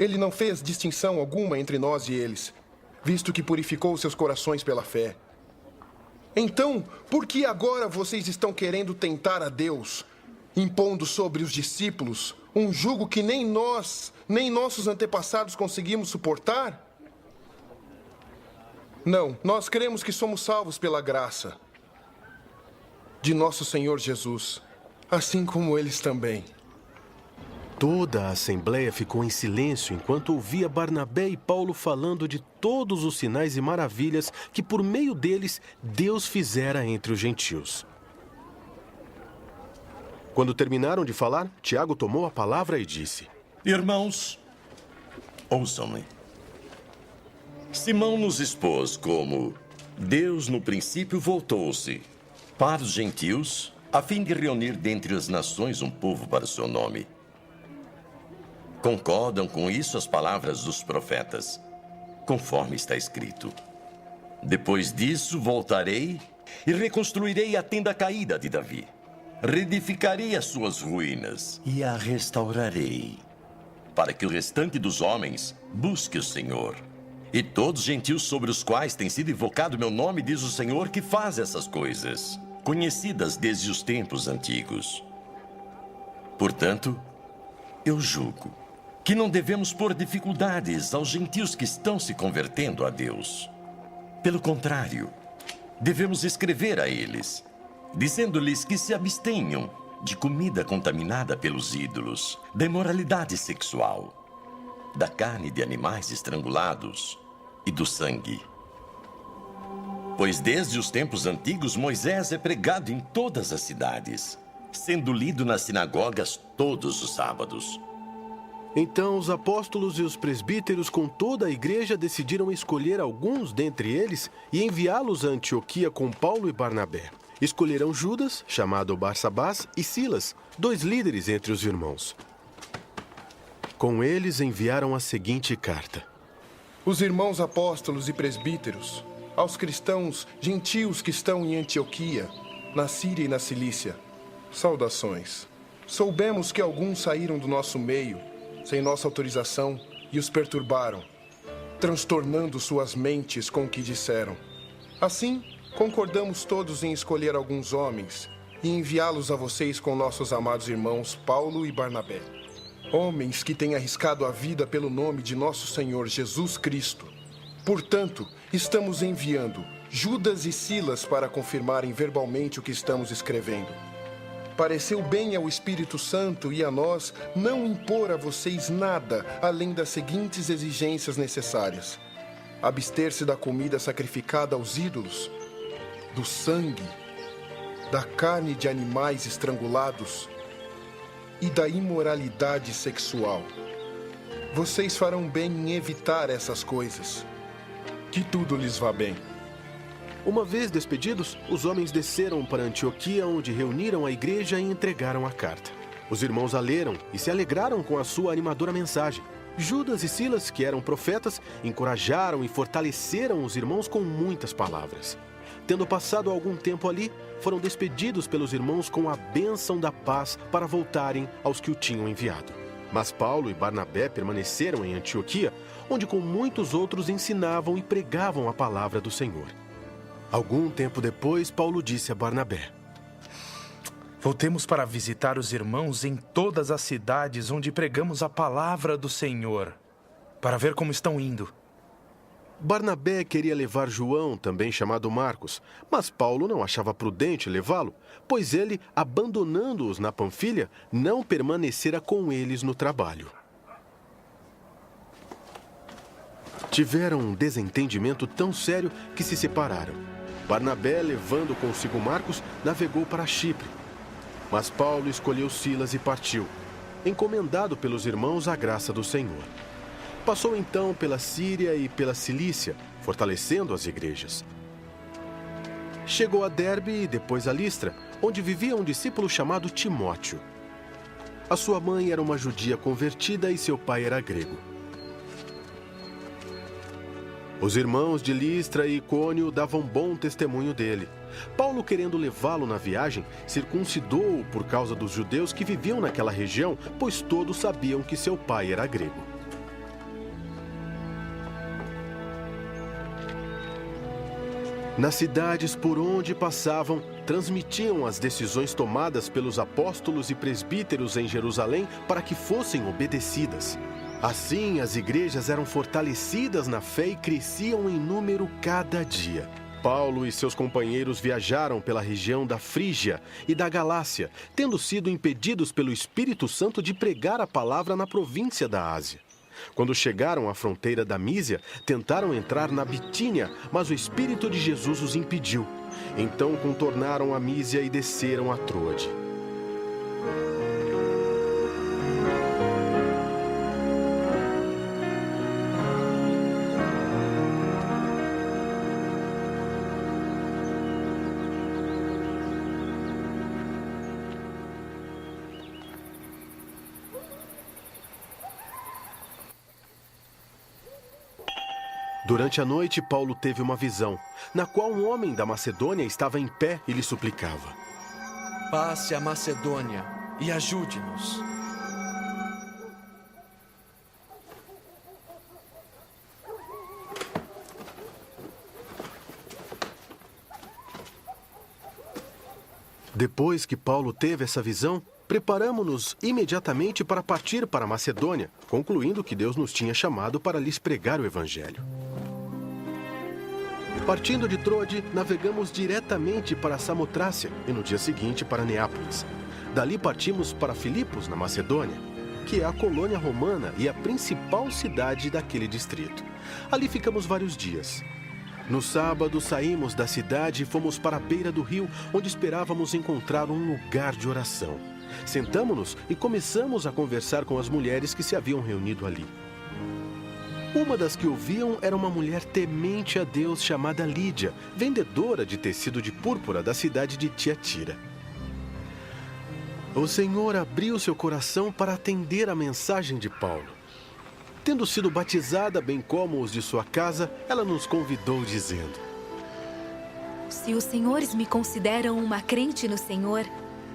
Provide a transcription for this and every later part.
Ele não fez distinção alguma entre nós e eles, visto que purificou seus corações pela fé. Então, por que agora vocês estão querendo tentar a Deus, impondo sobre os discípulos um jugo que nem nós, nem nossos antepassados conseguimos suportar? Não, nós cremos que somos salvos pela graça de nosso Senhor Jesus, assim como eles também. Toda a assembleia ficou em silêncio enquanto ouvia Barnabé e Paulo falando de todos os sinais e maravilhas que por meio deles Deus fizera entre os gentios. Quando terminaram de falar, Tiago tomou a palavra e disse: Irmãos, ouçam-me. Simão nos expôs como Deus no princípio voltou-se para os gentios, a fim de reunir dentre as nações um povo para o seu nome. Concordam com isso as palavras dos profetas, conforme está escrito. Depois disso, voltarei e reconstruirei a tenda caída de Davi. Reedificarei as suas ruínas e a restaurarei, para que o restante dos homens busque o Senhor. E todos os gentios sobre os quais tem sido invocado meu nome, diz o Senhor, que faz essas coisas, conhecidas desde os tempos antigos. Portanto, eu julgo que não devemos pôr dificuldades aos gentios que estão se convertendo a Deus. Pelo contrário, devemos escrever a eles, dizendo-lhes que se abstenham de comida contaminada pelos ídolos, da imoralidade sexual, da carne de animais estrangulados e do sangue. Pois desde os tempos antigos Moisés é pregado em todas as cidades, sendo lido nas sinagogas todos os sábados. Então os apóstolos e os presbíteros com toda a igreja decidiram escolher alguns dentre eles e enviá-los a Antioquia com Paulo e Barnabé. Escolheram Judas, chamado Barsabás, e Silas, 2 líderes entre os irmãos. Com eles enviaram a seguinte carta: Os irmãos apóstolos e presbíteros, aos cristãos gentios que estão em Antioquia, na Síria e na Cilícia, saudações. Soubemos que alguns saíram do nosso meio, sem nossa autorização, e os perturbaram, transtornando suas mentes com o que disseram. Assim, concordamos todos em escolher alguns homens e enviá-los a vocês com nossos amados irmãos Paulo e Barnabé. Homens que têm arriscado a vida pelo nome de nosso Senhor Jesus Cristo. Portanto, estamos enviando Judas e Silas para confirmarem verbalmente o que estamos escrevendo. Pareceu bem ao Espírito Santo e a nós não impor a vocês nada além das seguintes exigências necessárias: abster-se da comida sacrificada aos ídolos, do sangue, da carne de animais estrangulados e da imoralidade sexual. Vocês farão bem em evitar essas coisas. Que tudo lhes vá bem. Uma vez despedidos, os homens desceram para Antioquia, onde reuniram a igreja e entregaram a carta. Os irmãos a leram e se alegraram com a sua animadora mensagem. Judas e Silas, que eram profetas, encorajaram e fortaleceram os irmãos com muitas palavras. Tendo passado algum tempo ali, foram despedidos pelos irmãos com a bênção da paz para voltarem aos que o tinham enviado. Mas Paulo e Barnabé permaneceram em Antioquia, onde com muitos outros ensinavam e pregavam a palavra do Senhor. Algum tempo depois, Paulo disse a Barnabé: Voltemos para visitar os irmãos em todas as cidades onde pregamos a palavra do Senhor, para ver como estão indo. Barnabé queria levar João, também chamado Marcos, mas Paulo não achava prudente levá-lo, pois ele, abandonando-os na Panfilha, não permanecera com eles no trabalho. Tiveram um desentendimento tão sério que se separaram. Barnabé, levando consigo Marcos, navegou para Chipre. Mas Paulo escolheu Silas e partiu, encomendado pelos irmãos à graça do Senhor. Passou então pela Síria e pela Cilícia, fortalecendo as igrejas. Chegou a Derbe e depois a Listra, onde vivia um discípulo chamado Timóteo. A sua mãe era uma judia convertida e seu pai era grego. Os irmãos de Listra e Icônio davam bom testemunho dele. Paulo, querendo levá-lo na viagem, circuncidou-o por causa dos judeus que viviam naquela região, pois todos sabiam que seu pai era grego. Nas cidades por onde passavam, transmitiam as decisões tomadas pelos apóstolos e presbíteros em Jerusalém para que fossem obedecidas. Assim, as igrejas eram fortalecidas na fé e cresciam em número cada dia. Paulo e seus companheiros viajaram pela região da Frígia e da Galácia, tendo sido impedidos pelo Espírito Santo de pregar a palavra na província da Ásia. Quando chegaram à fronteira da Mísia, tentaram entrar na Bitínia, mas o Espírito de Jesus os impediu. Então contornaram a Mísia e desceram a Troade. Durante a noite, Paulo teve uma visão, na qual um homem da Macedônia estava em pé e lhe suplicava: Passe a Macedônia e ajude-nos. Depois que Paulo teve essa visão, preparamo-nos imediatamente para partir para a Macedônia, concluindo que Deus nos tinha chamado para lhes pregar o Evangelho. Partindo de Troade, navegamos diretamente para Samotrácia e no dia seguinte para Neápolis. Dali partimos para Filipos, na Macedônia, que é a colônia romana e a principal cidade daquele distrito. Ali ficamos vários dias. No sábado, saímos da cidade e fomos para a beira do rio, onde esperávamos encontrar um lugar de oração. Sentamo-nos e começamos a conversar com as mulheres que se haviam reunido ali. Uma das que ouviam era uma mulher temente a Deus chamada Lídia, vendedora de tecido de púrpura da cidade de Tiatira. O Senhor abriu seu coração para atender a mensagem de Paulo. Tendo sido batizada, bem como os de sua casa, ela nos convidou dizendo: Se os senhores me consideram uma crente no Senhor,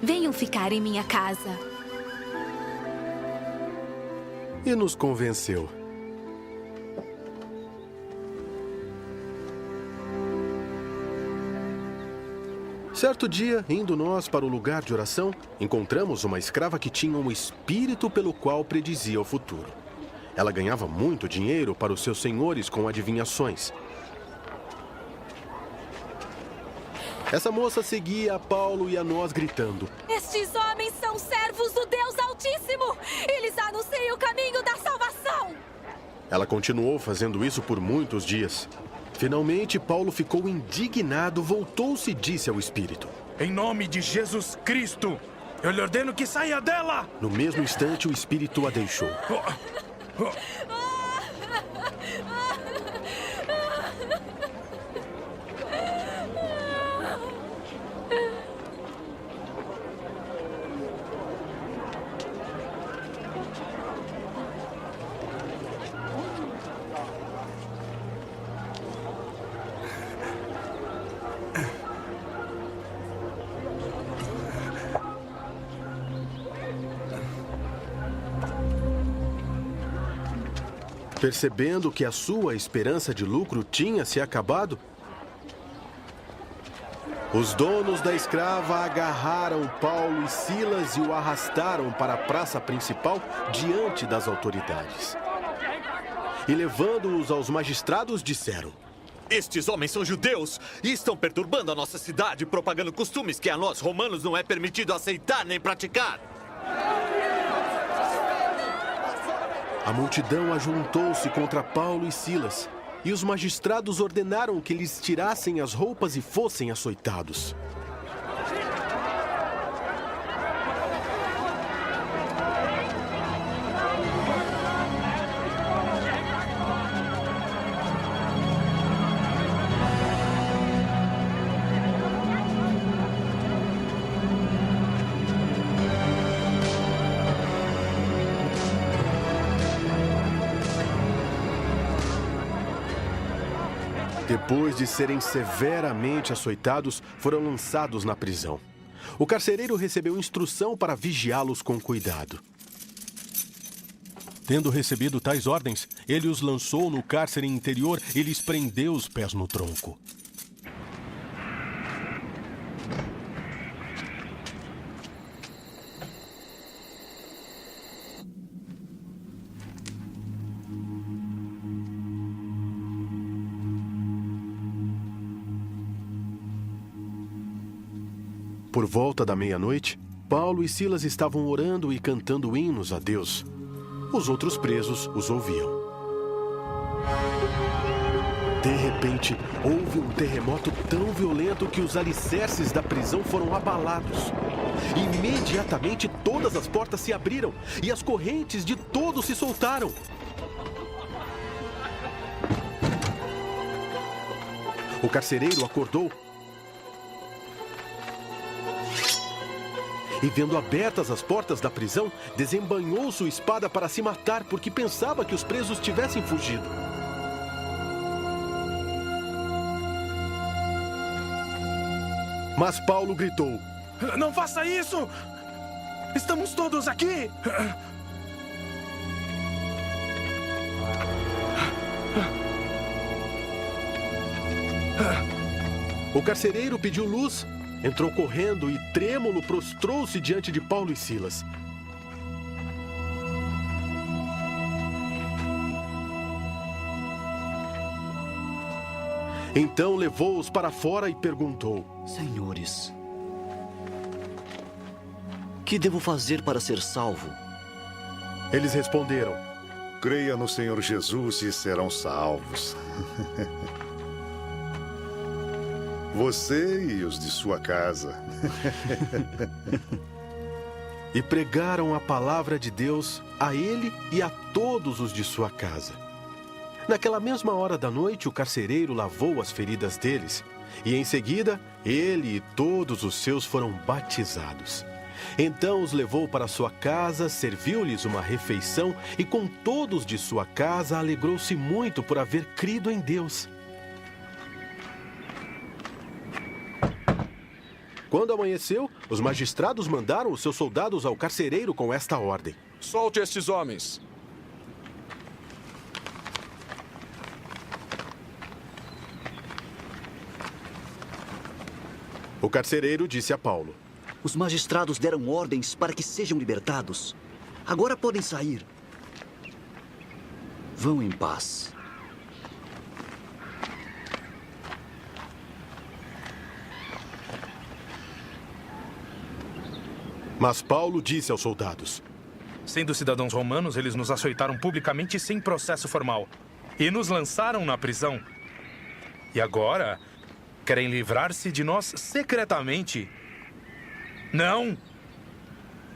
venham ficar em minha casa. E nos convenceu. Certo dia, indo nós para o lugar de oração, encontramos uma escrava que tinha um espírito pelo qual predizia o futuro. Ela ganhava muito dinheiro para os seus senhores com adivinhações. Essa moça seguia a Paulo e a nós gritando: Estes homens são servos do Deus Altíssimo! Eles anunciam o caminho da salvação! Ela continuou fazendo isso por muitos dias. Finalmente, Paulo ficou indignado, voltou-se e disse ao espírito: Em nome de Jesus Cristo, eu lhe ordeno que saia dela! No mesmo instante, o espírito a deixou. Percebendo que a sua esperança de lucro tinha se acabado, os donos da escrava agarraram Paulo e Silas e o arrastaram para a praça principal diante das autoridades. E levando-os aos magistrados, disseram: Estes homens são judeus e estão perturbando a nossa cidade, propagando costumes que a nós, romanos, não é permitido aceitar nem praticar. A multidão ajuntou-se contra Paulo e Silas, e os magistrados ordenaram que lhes tirassem as roupas e fossem açoitados. Depois de serem severamente açoitados, foram lançados na prisão. O carcereiro recebeu instrução para vigiá-los com cuidado. Tendo recebido tais ordens, ele os lançou no cárcere interior e lhes prendeu os pés no tronco. Por volta da meia-noite, Paulo e Silas estavam orando e cantando hinos a Deus. Os outros presos os ouviam. De repente, houve um terremoto tão violento que os alicerces da prisão foram abalados. Imediatamente, todas as portas se abriram e as correntes de todos se soltaram. O carcereiro acordou e, vendo abertas as portas da prisão, desembainhou sua espada para se matar porque pensava que os presos tivessem fugido. Mas Paulo gritou: Não faça isso! Estamos todos aqui! O carcereiro pediu luz, entrou correndo e, trêmulo, prostrou-se diante de Paulo e Silas. Então levou-os para fora e perguntou: Senhores, que devo fazer para ser salvo? Eles responderam: Creia no Senhor Jesus e serão salvos. Você e os de sua casa. E pregaram a palavra de Deus a ele e a todos os de sua casa. Naquela mesma hora da noite, o carcereiro lavou as feridas deles, e em seguida, ele e todos os seus foram batizados. Então os levou para sua casa, serviu-lhes uma refeição, e com todos de sua casa alegrou-se muito por haver crido em Deus. Quando amanheceu, os magistrados mandaram os seus soldados ao carcereiro com esta ordem: Solte estes homens. O carcereiro disse a Paulo: Os magistrados deram ordens para que sejam libertados. Agora podem sair. Vão em paz. Mas Paulo disse aos soldados: Sendo cidadãos romanos, eles nos açoitaram publicamente sem processo formal e nos lançaram na prisão. E agora querem livrar-se de nós secretamente. Não!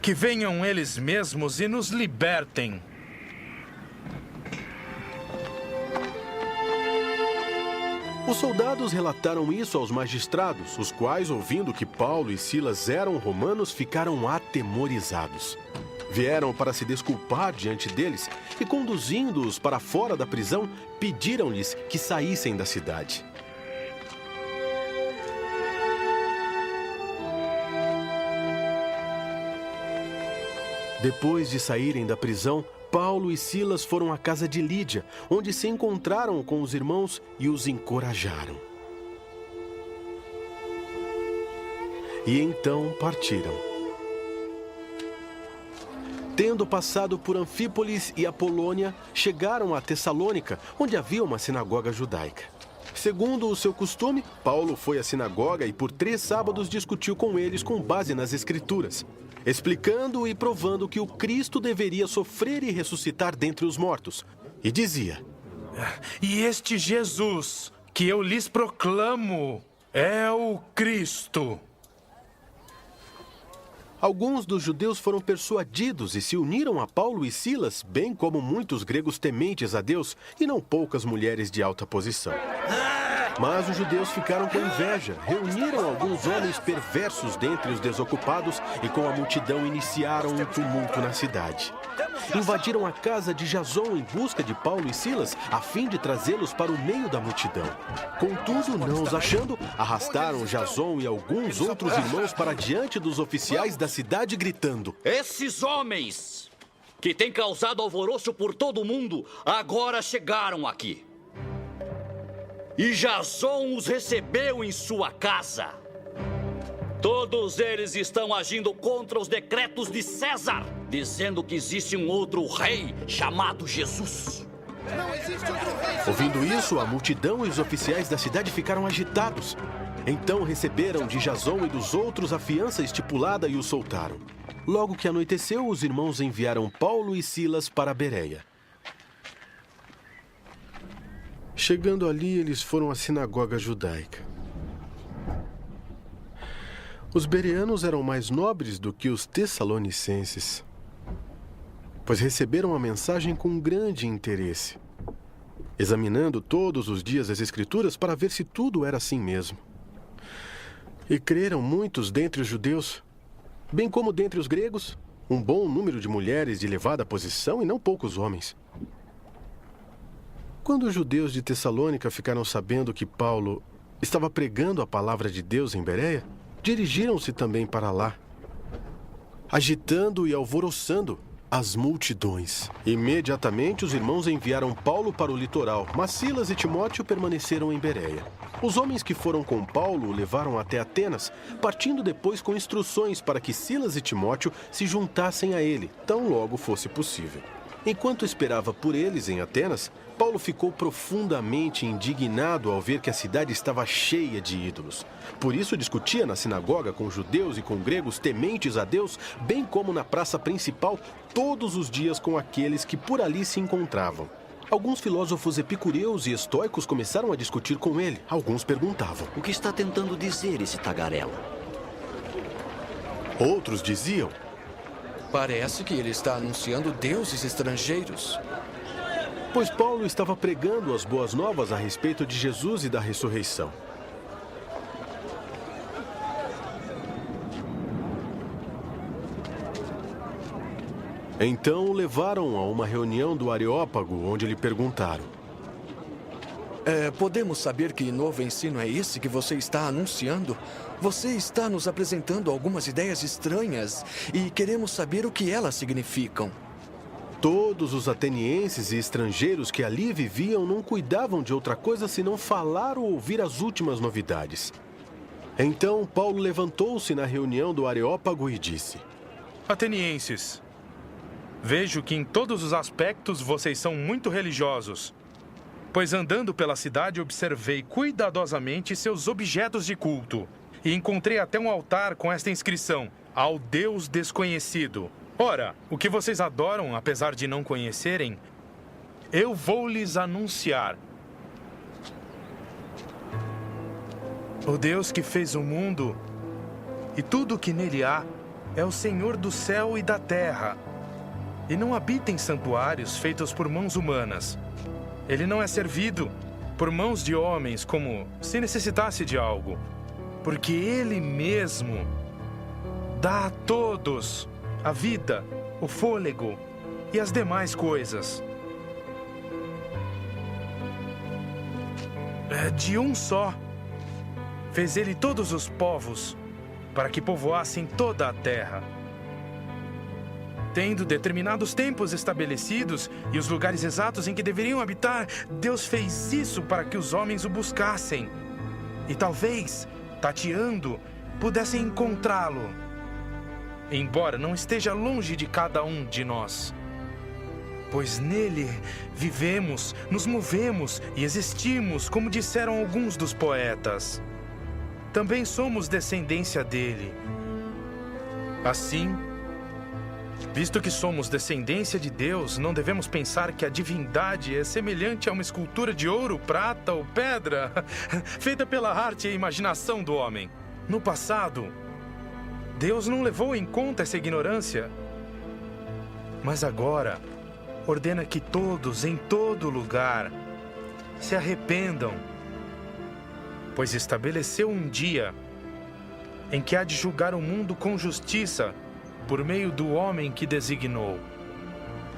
Que venham eles mesmos e nos libertem. Os soldados relataram isso aos magistrados, os quais, ouvindo que Paulo e Silas eram romanos, ficaram atemorizados. Vieram para se desculpar diante deles e, conduzindo-os para fora da prisão, pediram-lhes que saíssem da cidade. Depois de saírem da prisão, Paulo e Silas foram à casa de Lídia, onde se encontraram com os irmãos e os encorajaram. E então partiram. Tendo passado por Anfípolis e Apolônia, chegaram a Tessalônica, onde havia uma sinagoga judaica. Segundo o seu costume, Paulo foi à sinagoga e por 3 sábados discutiu com eles com base nas Escrituras, explicando e provando que o Cristo deveria sofrer e ressuscitar dentre os mortos. E dizia: E este Jesus, que eu lhes proclamo, é o Cristo. Alguns dos judeus foram persuadidos e se uniram a Paulo e Silas, bem como muitos gregos tementes a Deus e não poucas mulheres de alta posição. Mas os judeus ficaram com inveja, reuniram alguns homens perversos dentre os desocupados e com a multidão iniciaram um tumulto na cidade. Invadiram a casa de Jasão em busca de Paulo e Silas, a fim de trazê-los para o meio da multidão. Contudo, não os achando, arrastaram Jasão e alguns outros irmãos para diante dos oficiais da cidade, gritando: Esses homens, que têm causado alvoroço por todo o mundo, agora chegaram aqui. E Jasão os recebeu em sua casa. Todos eles estão agindo contra os decretos de César, dizendo que existe um outro rei chamado Jesus. Ouvindo isso, a multidão e os oficiais da cidade ficaram agitados. Então receberam de Jasão e dos outros a fiança estipulada e o soltaram. Logo que anoiteceu, os irmãos enviaram Paulo e Silas para Bereia. Chegando ali, eles foram à sinagoga judaica. Os bereanos eram mais nobres do que os tessalonicenses, pois receberam a mensagem com grande interesse, examinando todos os dias as Escrituras para ver se tudo era assim mesmo. E creram muitos dentre os judeus, bem como dentre os gregos, um bom número de mulheres de elevada posição e não poucos homens. Quando os judeus de Tessalônica ficaram sabendo que Paulo estava pregando a palavra de Deus em Bereia, dirigiram-se também para lá, agitando e alvoroçando as multidões. Imediatamente os irmãos enviaram Paulo para o litoral, mas Silas e Timóteo permaneceram em Bereia. Os homens que foram com Paulo o levaram até Atenas, partindo depois com instruções para que Silas e Timóteo se juntassem a ele, tão logo fosse possível. Enquanto esperava por eles em Atenas, Paulo ficou profundamente indignado ao ver que a cidade estava cheia de ídolos. Por isso discutia na sinagoga com judeus e com gregos tementes a Deus, bem como na praça principal, todos os dias com aqueles que por ali se encontravam. Alguns filósofos epicureus e estoicos começaram a discutir com ele. Alguns perguntavam: O que está tentando dizer esse tagarela? Outros diziam: Parece que ele está anunciando deuses estrangeiros. Pois Paulo estava pregando as boas novas a respeito de Jesus e da ressurreição. Então o levaram a uma reunião do Areópago, onde lhe perguntaram: Podemos saber que novo ensino é esse que você está anunciando? Você está nos apresentando algumas ideias estranhas e queremos saber o que elas significam. Todos os atenienses e estrangeiros que ali viviam não cuidavam de outra coisa senão falar ou ouvir as últimas novidades. Então Paulo levantou-se na reunião do Areópago e disse: Atenienses, vejo que em todos os aspectos vocês são muito religiosos. Pois andando pela cidade observei cuidadosamente seus objetos de culto e encontrei até um altar com esta inscrição: ao Deus desconhecido. Ora, o que vocês adoram, apesar de não conhecerem, eu vou lhes anunciar. O Deus que fez o mundo e tudo o que nele há é o Senhor do céu e da terra, e não habita em santuários feitos por mãos humanas. Ele não é servido por mãos de homens como se necessitasse de algo, porque Ele mesmo dá a todos a vida, o fôlego e as demais coisas. De um só fez Ele todos os povos para que povoassem toda a terra. Tendo determinados tempos estabelecidos e os lugares exatos em que deveriam habitar, Deus fez isso para que os homens o buscassem. E talvez, tateando, pudessem encontrá-lo, embora não esteja longe de cada um de nós. Pois nele vivemos, nos movemos e existimos, como disseram alguns dos poetas. Também somos descendência dele. Assim, visto que somos descendência de Deus, não devemos pensar que a divindade é semelhante a uma escultura de ouro, prata ou pedra, feita pela arte e imaginação do homem. No passado, Deus não levou em conta essa ignorância, mas agora ordena que todos, em todo lugar, se arrependam, pois estabeleceu um dia em que há de julgar o mundo com justiça por meio do homem que designou,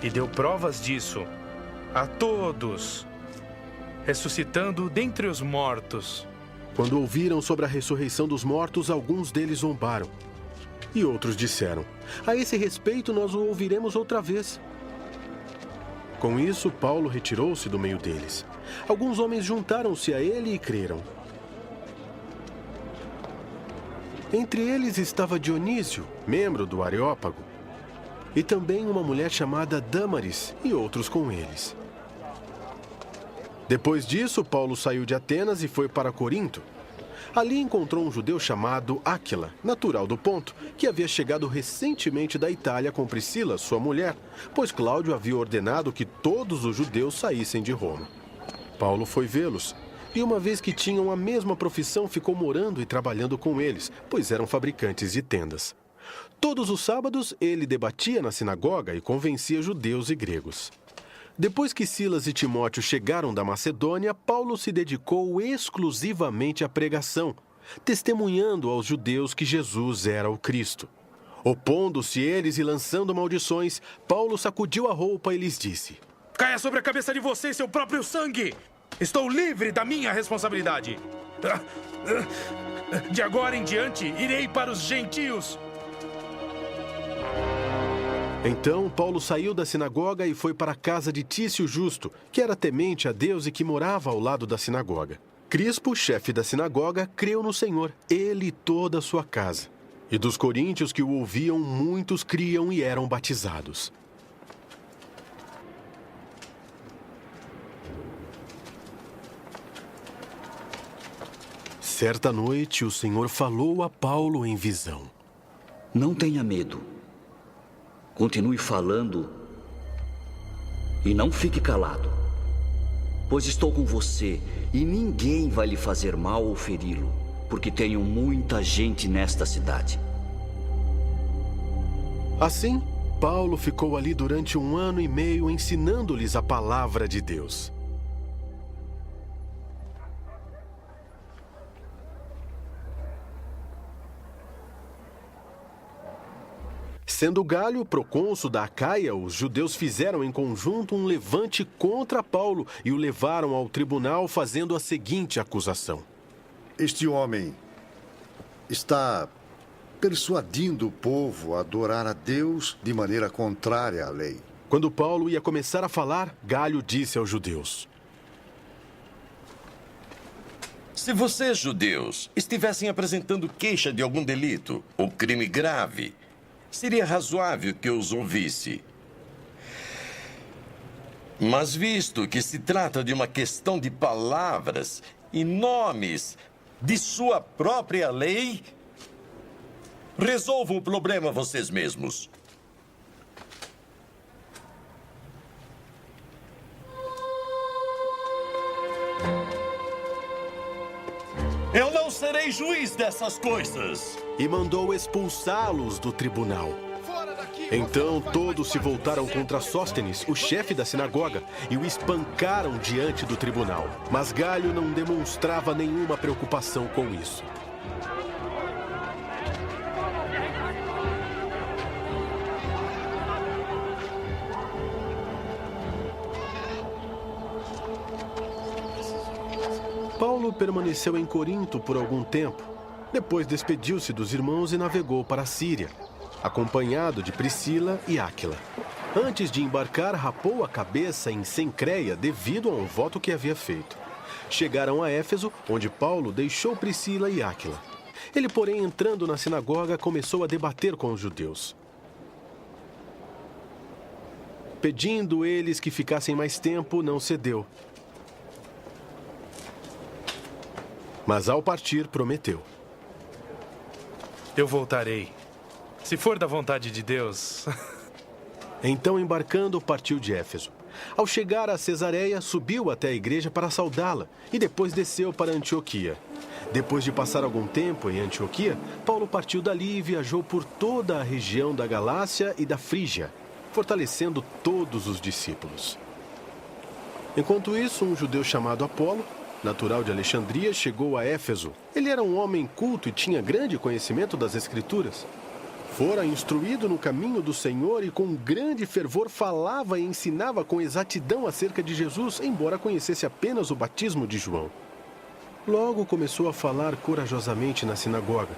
e deu provas disso a todos, ressuscitando dentre os mortos. Quando ouviram sobre a ressurreição dos mortos, alguns deles zombaram. E outros disseram: a esse respeito nós o ouviremos outra vez. Com isso, Paulo retirou-se do meio deles. Alguns homens juntaram-se a ele e creram. Entre eles estava Dionísio, membro do Areópago, e também uma mulher chamada Dâmaris e outros com eles. Depois disso, Paulo saiu de Atenas e foi para Corinto. Ali encontrou um judeu chamado Áquila, natural do Ponto, que havia chegado recentemente da Itália com Priscila, sua mulher, pois Cláudio havia ordenado que todos os judeus saíssem de Roma. Paulo foi vê-los, e uma vez que tinham a mesma profissão, ficou morando e trabalhando com eles, pois eram fabricantes de tendas. Todos os sábados, ele debatia na sinagoga e convencia judeus e gregos. Depois que Silas e Timóteo chegaram da Macedônia, Paulo se dedicou exclusivamente à pregação, testemunhando aos judeus que Jesus era o Cristo. Opondo-se eles e lançando maldições, Paulo sacudiu a roupa e lhes disse: Caia sobre a cabeça de vocês seu próprio sangue! Estou livre da minha responsabilidade. De agora em diante, irei para os gentios. Então, Paulo saiu da sinagoga e foi para a casa de Tício Justo, que era temente a Deus e que morava ao lado da sinagoga. Crispo, chefe da sinagoga, creu no Senhor, ele e toda a sua casa. E dos coríntios que o ouviam, muitos criam e eram batizados. Certa noite, o Senhor falou a Paulo em visão. Não tenha medo. Continue falando e não fique calado, pois estou com você e ninguém vai lhe fazer mal ou feri-lo, porque tenho muita gente nesta cidade. Assim, Paulo ficou ali durante 1 ano e meio ensinando-lhes a palavra de Deus. Sendo Galho procônsul da Acaia, os judeus fizeram em conjunto um levante contra Paulo e o levaram ao tribunal fazendo a seguinte acusação: Este homem está persuadindo o povo a adorar a Deus de maneira contrária à lei. Quando Paulo ia começar a falar, Galho disse aos judeus: Se vocês, judeus, estivessem apresentando queixa de algum delito ou crime grave, seria razoável que eu os ouvisse. Mas visto que se trata de uma questão de palavras e nomes de sua própria lei, resolvam o problema vocês mesmos. Eu não serei juiz dessas coisas. E mandou expulsá-los do tribunal. Então todos se voltaram contra Sóstenes, o chefe da sinagoga, e o espancaram diante do tribunal. Mas Galho não demonstrava nenhuma preocupação com isso. Paulo permaneceu em Corinto por algum tempo. Depois despediu-se dos irmãos e navegou para a Síria, acompanhado de Priscila e Áquila. Antes de embarcar, rapou a cabeça em Cencreia devido a um voto que havia feito. Chegaram a Éfeso, onde Paulo deixou Priscila e Áquila. Ele, porém, entrando na sinagoga, começou a debater com os judeus. Pedindo eles que ficassem mais tempo, não cedeu. Mas ao partir, prometeu: Eu voltarei, se for da vontade de Deus. Então, embarcando, partiu de Éfeso. Ao chegar a Cesareia, subiu até a igreja para saudá-la e depois desceu para Antioquia. Depois de passar algum tempo em Antioquia, Paulo partiu dali e viajou por toda a região da Galácia e da Frígia, fortalecendo todos os discípulos. Enquanto isso, um judeu chamado Apolo, natural de Alexandria, chegou a Éfeso. Ele era um homem culto e tinha grande conhecimento das Escrituras. Fora instruído no caminho do Senhor e com grande fervor falava e ensinava com exatidão acerca de Jesus, embora conhecesse apenas o batismo de João. Logo começou a falar corajosamente na sinagoga.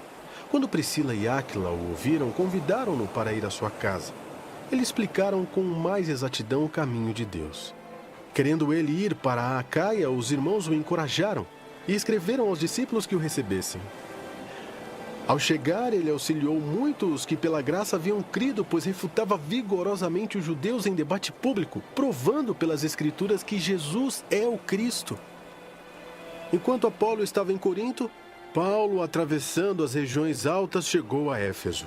Quando Priscila e Áquila o ouviram, convidaram-no para ir à sua casa. Eles explicaram com mais exatidão o caminho de Deus. Querendo ele ir para a Acaia, os irmãos o encorajaram e escreveram aos discípulos que o recebessem. Ao chegar, ele auxiliou muitos que pela graça haviam crido, pois refutava vigorosamente os judeus em debate público, provando pelas Escrituras que Jesus é o Cristo. Enquanto Apolo estava em Corinto, Paulo, atravessando as regiões altas, chegou a Éfeso.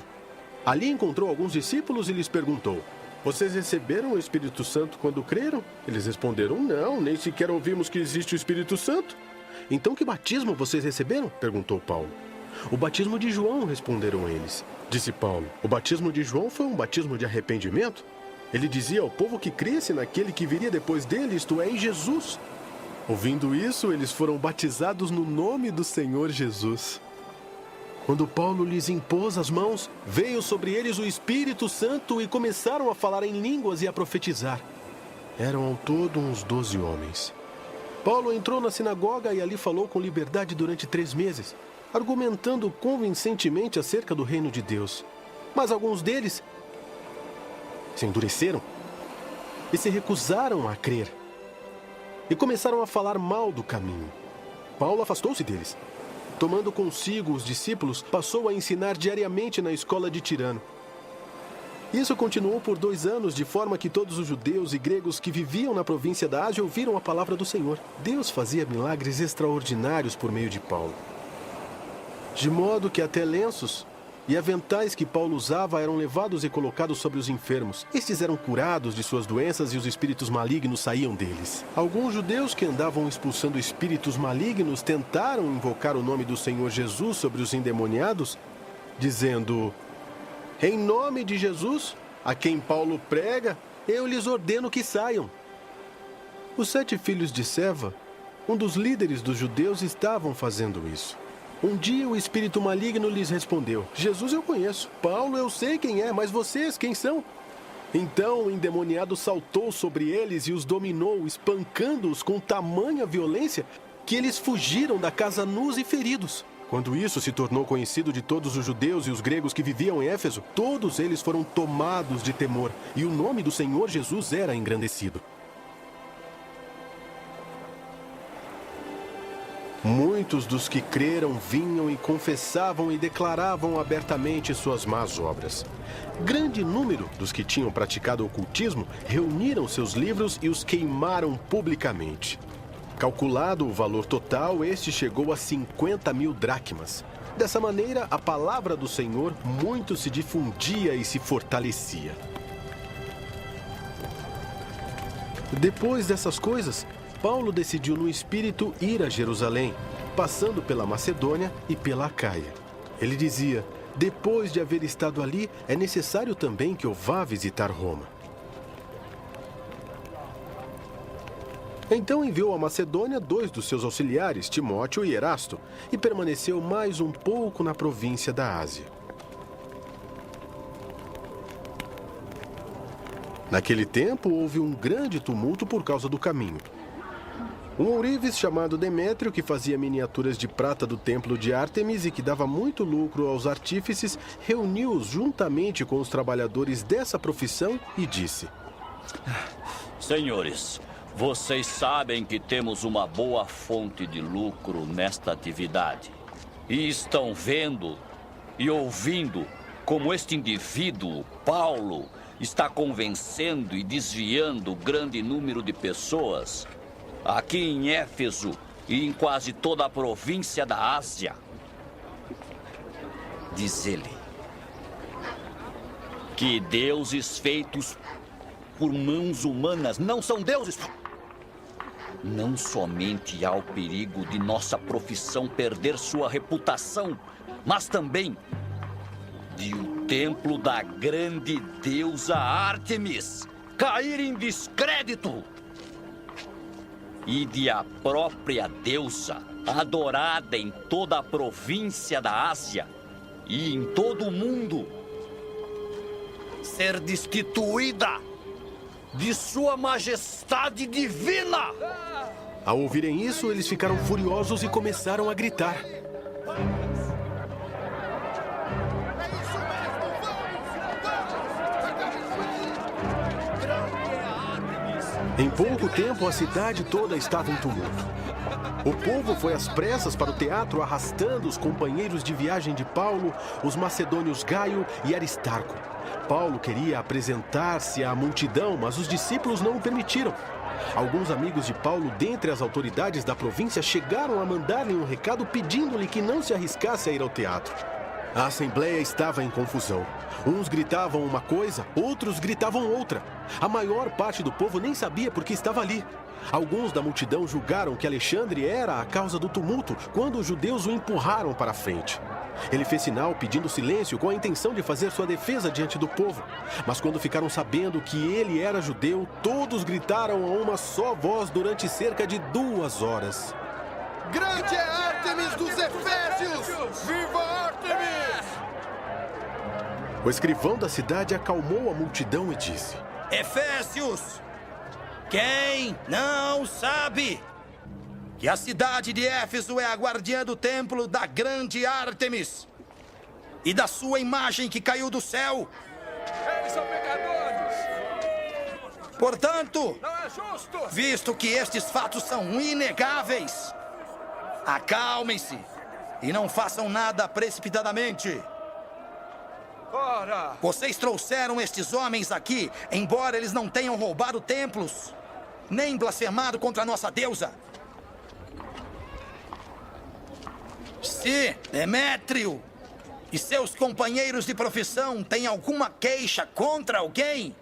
Ali encontrou alguns discípulos e lhes perguntou: vocês receberam o Espírito Santo quando creram? Eles responderam: não, nem sequer ouvimos que existe o Espírito Santo. Então que batismo vocês receberam? Perguntou Paulo. O batismo de João, responderam eles. Disse Paulo: o batismo de João foi um batismo de arrependimento. Ele dizia ao povo que cresce naquele que viria depois dele, isto é, em Jesus. Ouvindo isso, eles foram batizados no nome do Senhor Jesus. Quando Paulo lhes impôs as mãos, veio sobre eles o Espírito Santo e começaram a falar em línguas e a profetizar. Eram ao todo uns 12 homens. Paulo entrou na sinagoga e ali falou com liberdade durante 3 meses, argumentando convincentemente acerca do reino de Deus. Mas alguns deles se endureceram e se recusaram a crer. E começaram a falar mal do caminho. Paulo afastou-se deles. Tomando consigo os discípulos, passou a ensinar diariamente na escola de Tirano. Isso continuou por 2 anos, de forma que todos os judeus e gregos que viviam na província da Ásia ouviram a palavra do Senhor. Deus fazia milagres extraordinários por meio de Paulo. De modo que até lenços e aventais que Paulo usava eram levados e colocados sobre os enfermos. Estes eram curados de suas doenças e os espíritos malignos saíam deles. Alguns judeus que andavam expulsando espíritos malignos tentaram invocar o nome do Senhor Jesus sobre os endemoniados, dizendo: em nome de Jesus, a quem Paulo prega, eu lhes ordeno que saiam. Os 7 filhos de Seva, um dos líderes dos judeus, estavam fazendo isso. Um dia o espírito maligno lhes respondeu: Jesus eu conheço, Paulo eu sei quem é, mas vocês quem são? Então o endemoniado saltou sobre eles e os dominou, espancando-os com tamanha violência que eles fugiram da casa nus e feridos. Quando isso se tornou conhecido de todos os judeus e os gregos que viviam em Éfeso, todos eles foram tomados de temor e o nome do Senhor Jesus era engrandecido. Muitos dos que creram vinham e confessavam e declaravam abertamente suas más obras. Grande número dos que tinham praticado ocultismo reuniram seus livros e os queimaram publicamente. Calculado o valor total, este chegou a 50.000 dracmas. Dessa maneira, a palavra do Senhor muito se difundia e se fortalecia. Depois dessas coisas, Paulo decidiu no espírito ir a Jerusalém, passando pela Macedônia e pela Acaia. Ele dizia: depois de haver estado ali, é necessário também que eu vá visitar Roma. Então enviou a Macedônia 2 dos seus auxiliares, Timóteo e Erasto, e permaneceu mais um pouco na província da Ásia. Naquele tempo, houve um grande tumulto por causa do caminho. Um ourives chamado Demétrio, que fazia miniaturas de prata do templo de Ártemis e que dava muito lucro aos artífices, reuniu-os juntamente com os trabalhadores dessa profissão e disse: senhores, vocês sabem que temos uma boa fonte de lucro nesta atividade. E estão vendo e ouvindo como este indivíduo, Paulo, está convencendo e desviando grande número de pessoas aqui em Éfeso e em quase toda a província da Ásia. Diz ele que deuses feitos por mãos humanas não são deuses. Não somente há o perigo de nossa profissão perder sua reputação, mas também de o templo da grande deusa Ártemis cair em descrédito e de a própria deusa, adorada em toda a província da Ásia e em todo o mundo, ser destituída de sua majestade divina. Ao ouvirem isso, eles ficaram furiosos e começaram a gritar: Em pouco tempo, a cidade toda estava em tumulto. O povo foi às pressas para o teatro, arrastando os companheiros de viagem de Paulo, os macedônios Gaio e Aristarco. Paulo queria apresentar-se à multidão, mas os discípulos não o permitiram. Alguns amigos de Paulo, dentre as autoridades da província, chegaram a mandar-lhe um recado pedindo-lhe que não se arriscasse a ir ao teatro. A assembleia estava em confusão. Uns gritavam uma coisa, outros gritavam outra. A maior parte do povo nem sabia por que estava ali. Alguns da multidão julgaram que Alexandre era a causa do tumulto quando os judeus o empurraram para a frente. Ele fez sinal pedindo silêncio com a intenção de fazer sua defesa diante do povo. Mas quando ficaram sabendo que ele era judeu, todos gritaram a uma só voz durante cerca de 2 horas. Grande é Ártemis dos Efésios! Viva Ártemis! O escrivão da cidade acalmou a multidão e disse: Efésios! Quem não sabe que a cidade de Éfeso é a guardiã do templo da grande Ártemis e da sua imagem que caiu do céu? Eles são pecadores! Portanto, Não é justo! visto que estes fatos são inegáveis, acalmem-se e não façam nada precipitadamente. Ora! Vocês trouxeram estes homens aqui, embora eles não tenham roubado templos, nem blasfemado contra a nossa deusa. Se Demétrio e seus companheiros de profissão têm alguma queixa contra alguém,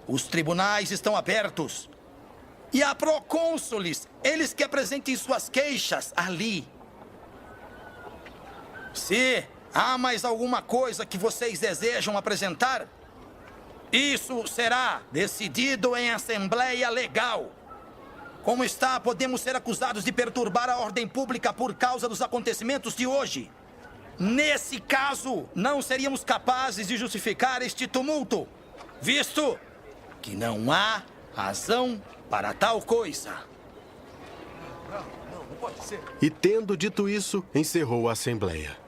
os tribunais estão abertos. E há procônsules, eles que apresentem suas queixas ali. Se há mais alguma coisa que vocês desejam apresentar, isso será decidido em assembleia legal. Como está, podemos ser acusados de perturbar a ordem pública por causa dos acontecimentos de hoje. Nesse caso, não seríamos capazes de justificar este tumulto, visto que não há razão para tal coisa. Não pode ser. E tendo dito isso, encerrou a assembleia.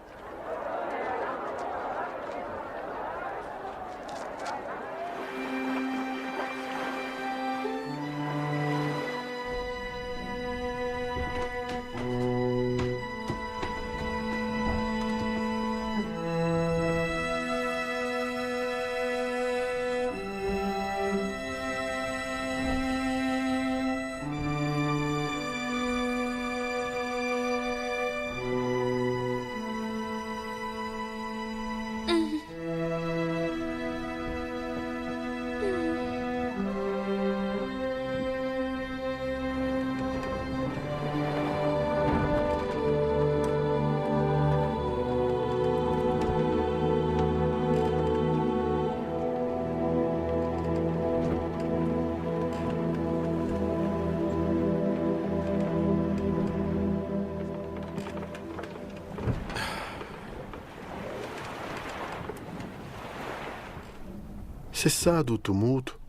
Cessado o tumulto,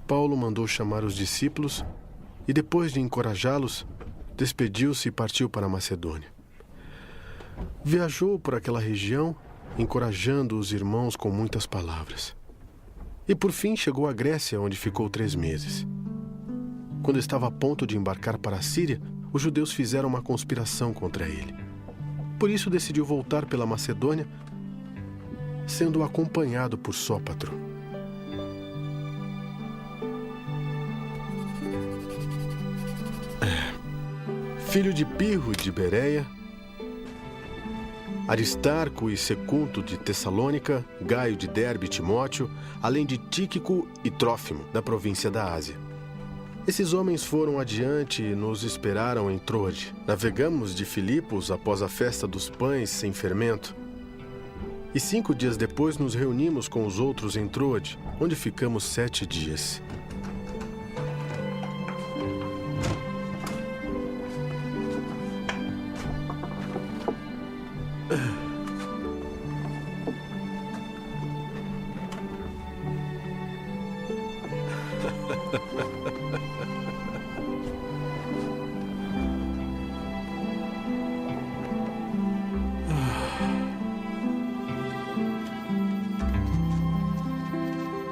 Paulo mandou chamar os discípulos e, depois de encorajá-los, despediu-se e partiu para a Macedônia. Viajou por aquela região, encorajando os irmãos com muitas palavras. E, por fim, chegou à Grécia, onde ficou 3 meses. Quando estava a ponto de embarcar para a Síria, os judeus fizeram uma conspiração contra ele. Por isso, decidiu voltar pela Macedônia, sendo acompanhado por Sópatro. Filho de Pirro e de Bereia, Aristarco e Secunto de Tessalônica, Gaio de Derbe e Timóteo, além de Tíquico e Trófimo, da província da Ásia. Esses homens foram adiante e nos esperaram em Troade. Navegamos de Filipos após a festa dos pães sem fermento. E 5 dias depois nos reunimos com os outros em Troade, onde ficamos 7 dias.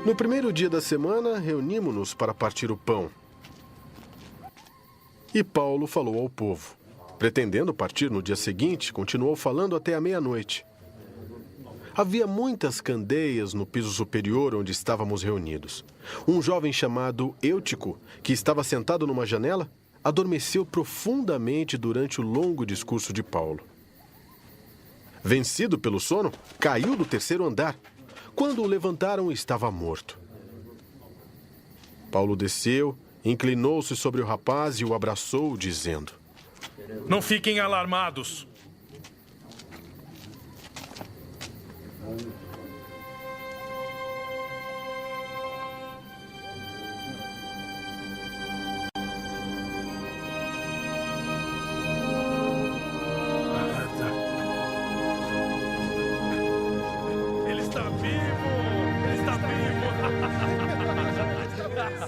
No primeiro dia da semana, reunimos-nos para partir o pão. E Paulo falou ao povo. Pretendendo partir no dia seguinte, continuou falando até a meia-noite. Havia muitas candeias no piso superior onde estávamos reunidos. Um jovem chamado Eutico, que estava sentado numa janela, adormeceu profundamente durante o longo discurso de Paulo. Vencido pelo sono, caiu do terceiro andar. Quando o levantaram, estava morto. Paulo desceu, inclinou-se sobre o rapaz e o abraçou, dizendo: Não fiquem alarmados. Ele está vivo! Ele está vivo!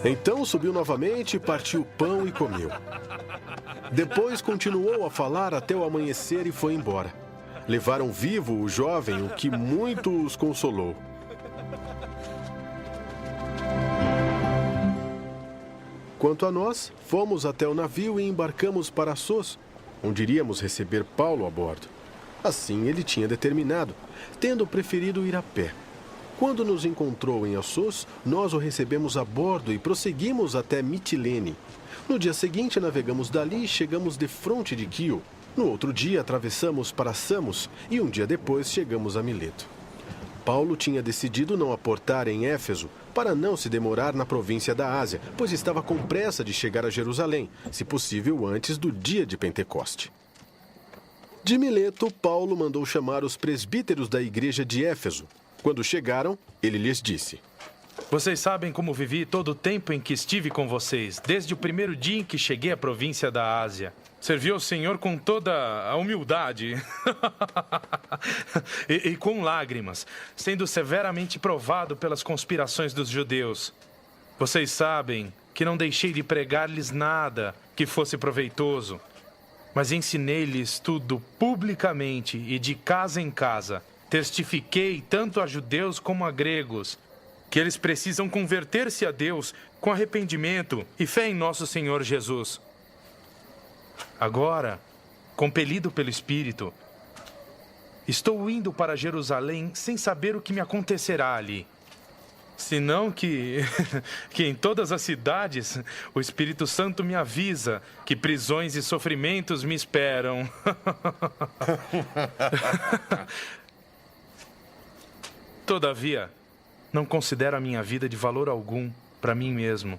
Então subiu novamente, partiu o pão e comeu. Depois continuou a falar até o amanhecer e foi embora. Levaram vivo o jovem, o que muito os consolou. Quanto a nós, fomos até o navio e embarcamos para Assos, onde iríamos receber Paulo a bordo. Assim ele tinha determinado, tendo preferido ir a pé. Quando nos encontrou em Assos, nós o recebemos a bordo e prosseguimos até Mitilene. No dia seguinte, navegamos dali e chegamos defronte de Quio. No outro dia, atravessamos para Samos e um dia depois chegamos a Mileto. Paulo tinha decidido não aportar em Éfeso para não se demorar na província da Ásia, pois estava com pressa de chegar a Jerusalém, se possível antes do dia de Pentecoste. De Mileto, Paulo mandou chamar os presbíteros da igreja de Éfeso. Quando chegaram, ele lhes disse: Vocês sabem como vivi todo o tempo em que estive com vocês, desde o primeiro dia em que cheguei à província da Ásia. Servi ao Senhor com toda a humildade e com lágrimas, sendo severamente provado pelas conspirações dos judeus. Vocês sabem que não deixei de pregar-lhes nada que fosse proveitoso, mas ensinei-lhes tudo publicamente e de casa em casa. Testifiquei tanto a judeus como a gregos que eles precisam converter-se a Deus com arrependimento e fé em nosso Senhor Jesus. Agora, compelido pelo Espírito, estou indo para Jerusalém sem saber o que me acontecerá ali. Senão que em todas as cidades o Espírito Santo me avisa que prisões e sofrimentos me esperam. Todavia, não considero a minha vida de valor algum para mim mesmo,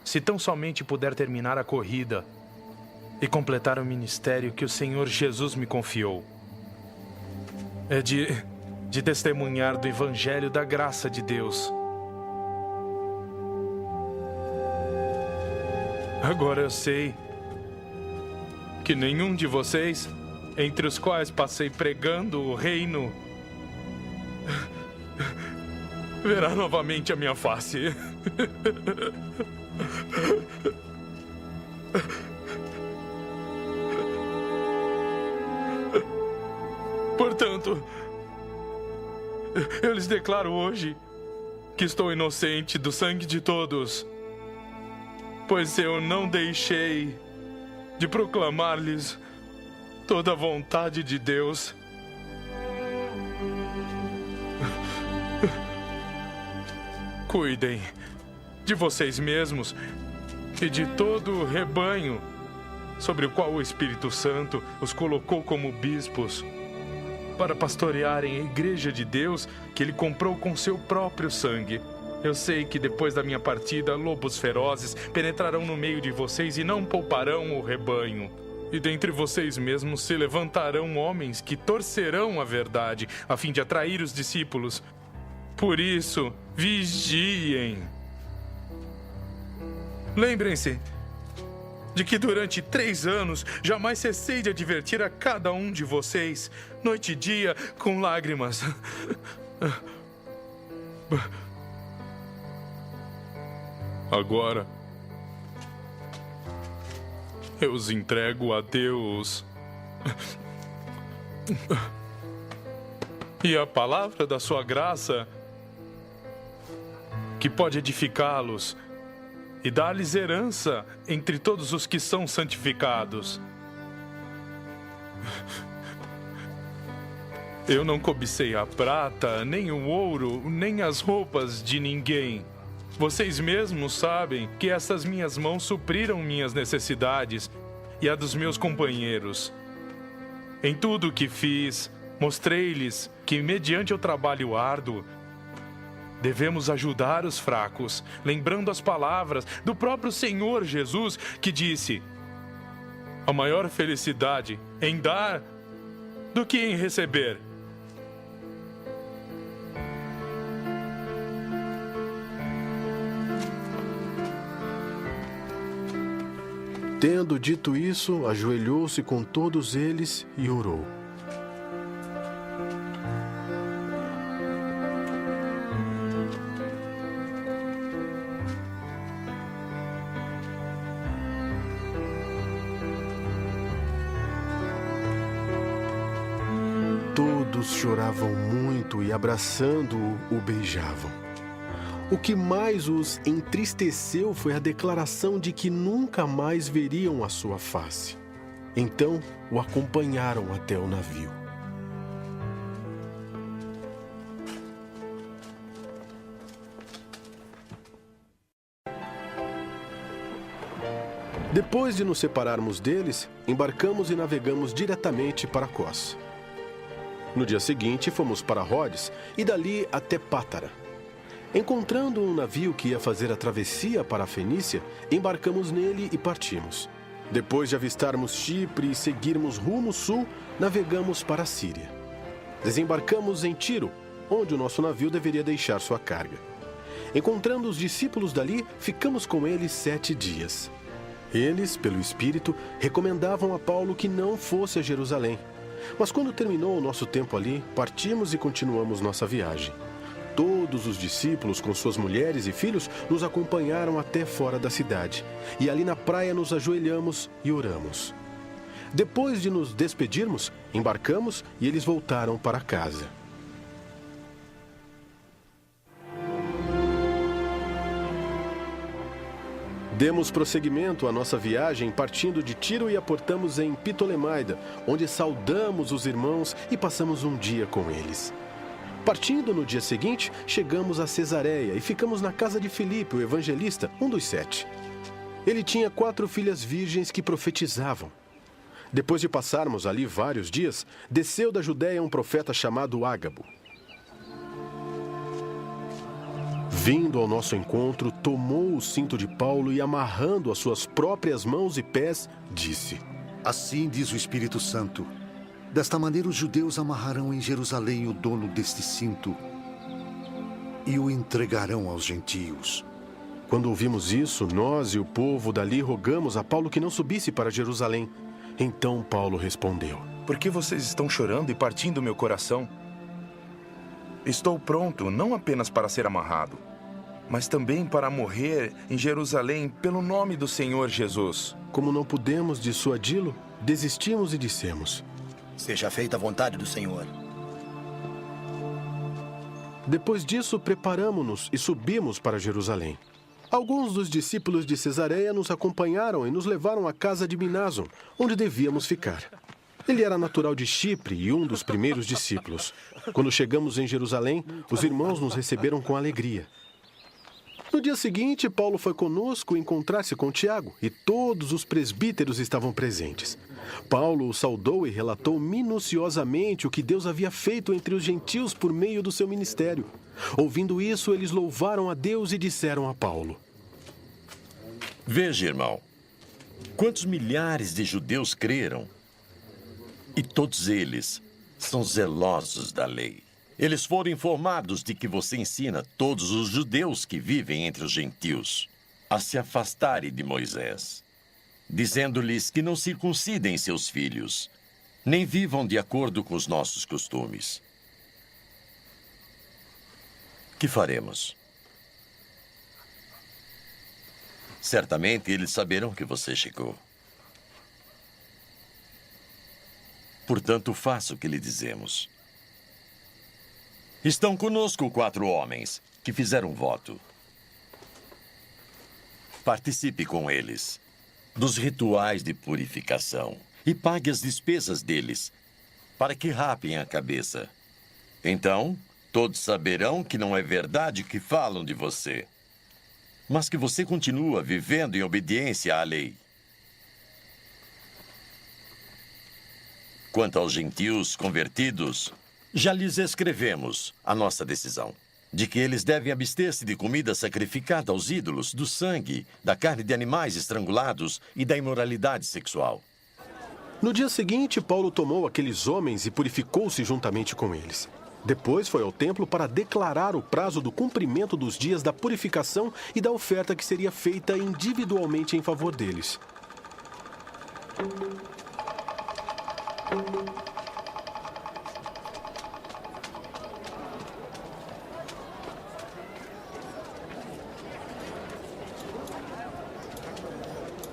se tão somente puder terminar a corrida e completar o ministério que o Senhor Jesus me confiou. É de testemunhar do Evangelho da graça de Deus. Agora eu sei que nenhum de vocês, entre os quais passei pregando o reino, verá novamente a minha face. Portanto, eu lhes declaro hoje que estou inocente do sangue de todos, pois eu não deixei de proclamar-lhes toda a vontade de Deus. Cuidem de vocês mesmos e de todo o rebanho sobre o qual o Espírito Santo os colocou como bispos, para pastorearem a igreja de Deus que ele comprou com seu próprio sangue. Eu sei que depois da minha partida, lobos ferozes penetrarão no meio de vocês e não pouparão o rebanho. E dentre vocês mesmos se levantarão homens que torcerão a verdade, a fim de atrair os discípulos. Por isso, vigiem. Lembrem-se de que durante 3 anos jamais cessei de advertir a cada um de vocês, noite e dia, com lágrimas. Agora, eu os entrego a Deus. E a palavra da sua graça, que pode edificá-los e dar-lhes herança entre todos os que são santificados. Eu não cobicei a prata, nem o ouro, nem as roupas de ninguém. Vocês mesmos sabem que essas minhas mãos supriram minhas necessidades e a dos meus companheiros. Em tudo o que fiz, mostrei-lhes que, mediante o trabalho árduo, devemos ajudar os fracos, lembrando as palavras do próprio Senhor Jesus, que disse: a maior felicidade em dar do que em receber. Tendo dito isso, ajoelhou-se com todos eles e orou. Todos choravam muito e, abraçando-o, o beijavam. O que mais os entristeceu foi a declaração de que nunca mais veriam a sua face. Então, o acompanharam até o navio. Depois de nos separarmos deles, embarcamos e navegamos diretamente para Cós. No dia seguinte, fomos para Rhodes e dali até Pátara. Encontrando um navio que ia fazer a travessia para a Fenícia, embarcamos nele e partimos. Depois de avistarmos Chipre e seguirmos rumo sul, navegamos para a Síria. Desembarcamos em Tiro, onde o nosso navio deveria deixar sua carga. Encontrando os discípulos dali, ficamos com eles 7 dias. Eles, pelo Espírito, recomendavam a Paulo que não fosse a Jerusalém. Mas quando terminou o nosso tempo ali, partimos e continuamos nossa viagem. Todos os discípulos, com suas mulheres e filhos, nos acompanharam até fora da cidade. E ali na praia nos ajoelhamos e oramos. Depois de nos despedirmos, embarcamos e eles voltaram para casa. Demos prosseguimento à nossa viagem partindo de Tiro e aportamos em Ptolemaida, onde saudamos os irmãos e passamos um dia com eles. Partindo no dia seguinte, chegamos a Cesareia e ficamos na casa de Filipe, o evangelista, um dos 7. Ele tinha 4 filhas virgens que profetizavam. Depois de passarmos ali vários dias, desceu da Judéia um profeta chamado Ágabo. Vindo ao nosso encontro, tomou o cinto de Paulo e, amarrando as suas próprias mãos e pés, disse: Assim diz o Espírito Santo: desta maneira os judeus amarrarão em Jerusalém o dono deste cinto e o entregarão aos gentios. Quando ouvimos isso, nós e o povo dali rogamos a Paulo que não subisse para Jerusalém. Então Paulo respondeu: Por que vocês estão chorando e partindo meu coração? Estou pronto não apenas para ser amarrado, mas também para morrer em Jerusalém pelo nome do Senhor Jesus. Como não pudemos dissuadi-lo, desistimos e dissemos: Seja feita a vontade do Senhor. Depois disso, preparamo-nos e subimos para Jerusalém. Alguns dos discípulos de Cesareia nos acompanharam e nos levaram à casa de Minason, onde devíamos ficar. Ele era natural de Chipre e um dos primeiros discípulos. Quando chegamos em Jerusalém, os irmãos nos receberam com alegria. No dia seguinte, Paulo foi conosco encontrar-se com Tiago, e todos os presbíteros estavam presentes. Paulo o saudou e relatou minuciosamente o que Deus havia feito entre os gentios por meio do seu ministério. Ouvindo isso, eles louvaram a Deus e disseram a Paulo: Veja, irmão, quantos milhares de judeus creram, e todos eles são zelosos da lei. Eles foram informados de que você ensina todos os judeus que vivem entre os gentios a se afastarem de Moisés, dizendo-lhes que não circuncidem seus filhos, nem vivam de acordo com os nossos costumes. Que faremos? Certamente eles saberão que você chegou. Portanto, faça o que lhe dizemos. Estão conosco 4 homens que fizeram voto. participe com eles dos rituais de purificação e pague as despesas deles, para que rapem a cabeça. Então, todos saberão que não é verdade que falam de você, mas que você continua vivendo em obediência à lei. Quanto aos gentios convertidos, já lhes escrevemos a nossa decisão, de que eles devem abster-se de comida sacrificada aos ídolos, do sangue, da carne de animais estrangulados e da imoralidade sexual. No dia seguinte, Paulo tomou aqueles homens e purificou-se juntamente com eles. Depois foi ao templo para declarar o prazo do cumprimento dos dias da purificação e da oferta que seria feita individualmente em favor deles.